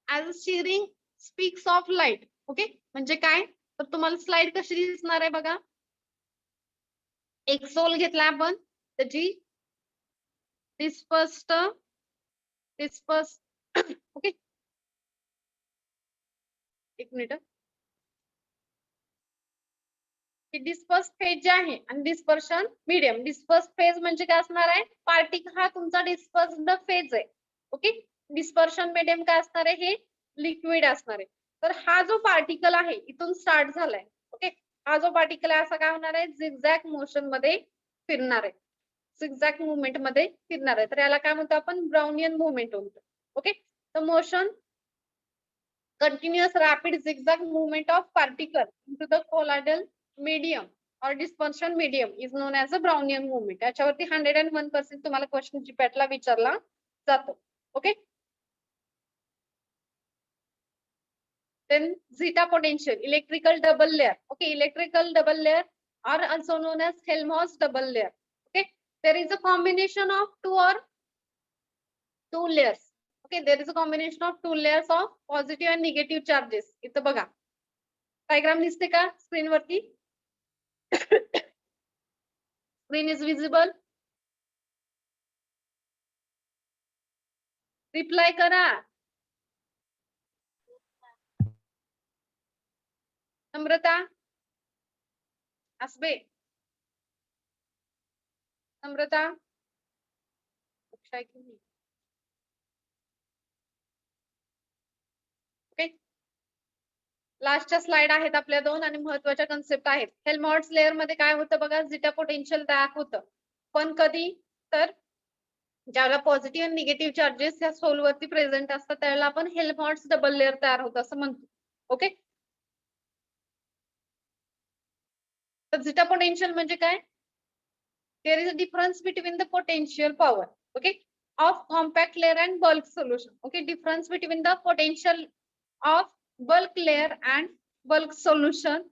as shearing speaks of light. Okay, म्हणजे काय, तर तुम्हाला slide कशी दिसणार आहे बघा. एक soul घेतला आपण, त्याची डिस्पर्स ओके, एक मिनिट. डिस्पर्स फेज जे आहे आणि डिस्पर्शन मीडियम. डिस्पर्स फेज म्हणजे काय असणार आहे, पार्टिकल हा तुमचा डिस्पर्स्ड फेज आहे. ओके, डिस्पर्शन मीडियम काय असणार आहे, हे लिक्विड असणार आहे. तर हा जो पार्टिकल आहे इथून स्टार्ट झालाय. ओके, हा जो पार्टिकल आहे असा काय होणार आहे, झिगझॅग मोशन मध्ये फिरणार आहे, झिगझॅग मुवमेंट मध्ये फिरणार आहे. तर याला काय म्हणतो आपण, ब्राउनियन मुवमेंट म्हणतो. ओके, तर motion continuous rapid zigzag movement of particle into the colloidal medium or dispersion medium is known as a Brownian movement. याच्यावरती 101% तुम्हाला क्वेश्चन जीपॅट ला विचारला जातो. Okay, then zeta potential, electrical double layer. Okay, electrical double layer are also known as Helmholtz double layer. Okay, there is a combination of two layers. Okay, there is a combination of two layers of positive and negative charges. इथं बघा diagram दिसते का screen वरती? Screen is visible. Reply करा. नम्रता, असबे, नम्रता, okay. लास्टच्या slide आहेत आपल्या दोन आणि महत्वाच्या कन्सेप्ट आहेत. हेल्महोल्ट्ज लेअर मध्ये काय होतं बघा, झिटा पोटेन्शियल तयार होतं. पण कधी तर ज्यावेळेला पॉझिटिव्ह आणि निगेटिव्ह चार्जेस या सोल वरती प्रेझेंट असतात त्यावेळेला आपण हेल्महोल्ट्ज डबल लेअर तयार होतं असं म्हणतो. ओके. तर झिटा पोटेन्शियल म्हणजे काय? There is a difference between the potential power, okay, of compact layer and bulk solution. Okay, difference between the potential of bulk layer and bulk solution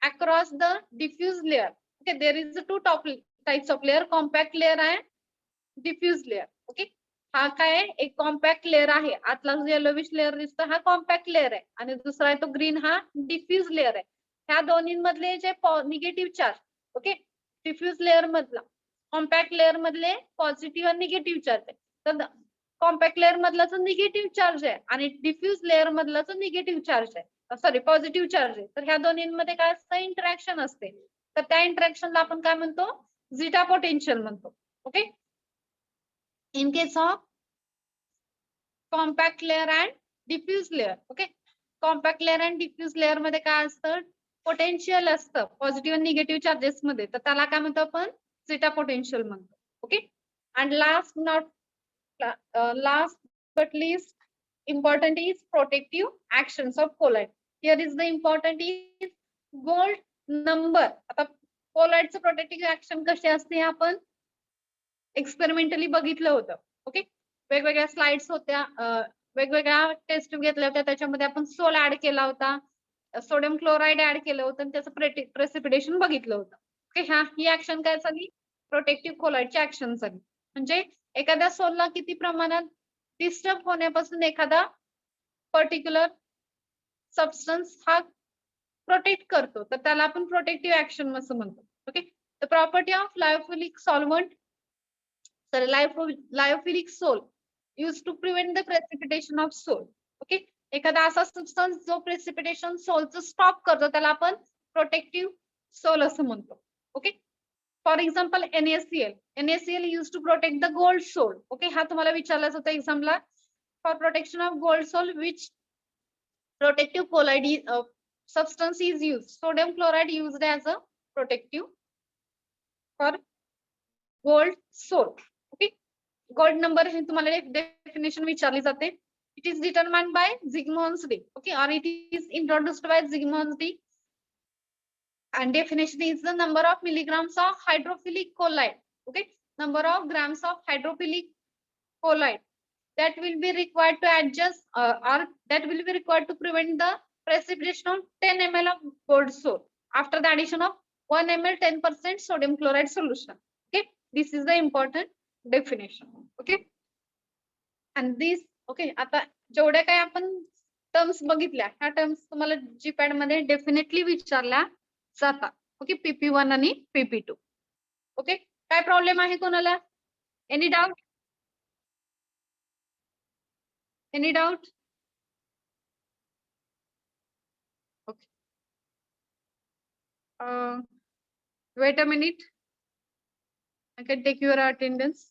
across the diffuse layer. Okay, there is two types of layer, compact layer and diffuse layer. Okay, हा काय आहे, एक compact layer आहे. आतला जो yellowish layer दिसतो हा compact layer आहे आणि दुसरा आहे तो ग्रीन हा डिफ्यूज लेअर आहे. ह्या दोन्ही मधले जे negative charge, okay, diffuse layer मधला कॉम्पॅक्ट लेअर मधले पॉझिटिव्ह आणि निगेटिव्ह चार्ज आहे. तर कॉम्पॅक्ट लेअर मधला जो निगेटिव्ह चार्ज आहे आणि डिफ्यूज लेअर मधला जो निगेटिव्ह चार्ज आहे, सॉरी पॉझिटिव्ह चार्ज आहे, तर ह्या दोन्हीमध्ये काय असतं, इंटरॅक्शन असते. तर त्या इंटरॅक्शनला आपण काय म्हणतो, झिटा पोटेन्शियल म्हणतो. Okay. In case of compact layer and diffuse layer, okay, compact layer and diffuse layer मध्ये काय असतं, पोटेन्शियल असतं पॉझिटिव्ह आणि निगेटिव्ह चार्जेस मध्ये, तर त्याला काय म्हणतो आपण, झिटा पोटेन्शियल म्हणतो. Okay. And last but least important is protective actions of colloid. Here is the important is gold number. आता colloidचं protective action कशी असते आपण एक्सपेरिमेंटली बघितलं होतं. ओके, वेगवेगळ्या स्लाइड्स होत्या, वेगवेगळ्या टेस्ट घेतल्या होत्या, त्याच्यामध्ये आपण सोल ऍड केला होता, सोडियम क्लोराईड ऍड केलं होतं आणि त्याचं प्रेसिपिटेशन बघितलं होतं. ओके, ही ऍक्शन काय झाली, प्रोटेक्टिव्ह कोलॉइडची ऍक्शन झाली. म्हणजे एखाद्या सोलला किती प्रमाणात डिस्टर्ब होण्यापासून एखादा पर्टिक्युलर सबस्टन्स हा प्रोटेक्ट करतो, तर त्याला आपण प्रोटेक्टिव्ह ऍक्शन असं म्हणतो. Okay. The property of lyophilic solvent, तर lyophilic sol use to prevent the precipitation of sol. Okay. एखादा असा सबस्टन्स जो प्रेसिपिटेशन सोलचं स्टॉप करतो त्याला आपण प्रोटेक्टिव्ह सोल असं म्हणतो. Okay. For example NaCl use to protect the gold sol. Okay, हा तुम्हाला विचारलाच होता एक्झामला. For protection of gold sol which protective colloid substance is used? Sodium chloride used as a protective for gold soul. Okay, gold number हे तुम्हाला definition विचारली जाते. It is determined by Zygmunt's D. Okay, or it is introduced by Zygmunt's D. And definition is the number of milligrams of hydrophilic colloid. Okay, number of grams of hydrophilic colloid that will be required to adjust or that will be required to prevent the precipitation of 10 ml of gold soul after the addition of 1 ml 10% sodium chloride solution. Okay, this is the important definition. Okay, and this, okay, आता जेवढ्या काही आपण terms बघितल्या ह्या terms तुम्हाला जीपॅड मध्ये definitely विचारल्या जातात. ओके, PP1 आणि PP2. ओके, काय प्रॉब्लेम आहे कोणाला, any doubt? Any doubt? Okay. Wait a minute. I can take your attendance.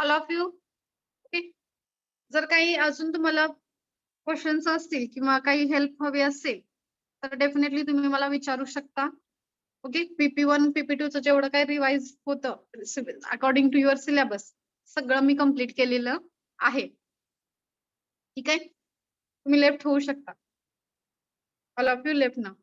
All of you. Okay. जर काही अजून तुम्हाला क्वेश्चन्स असतील किंवा काही हेल्प हवी असेल तर डेफिनेटली तुम्ही मला विचारू शकता. ओके. PP1 PP2 जेवढं काही रिवाइज होतं अकॉर्डिंग टू युअर सिलेबस सगळं मी कम्प्लीट केलेलं आहे. ठीक आहे. तुम्ही लेफ्ट होऊ शकता. ऑल ऑफ यू लेफ्ट ना.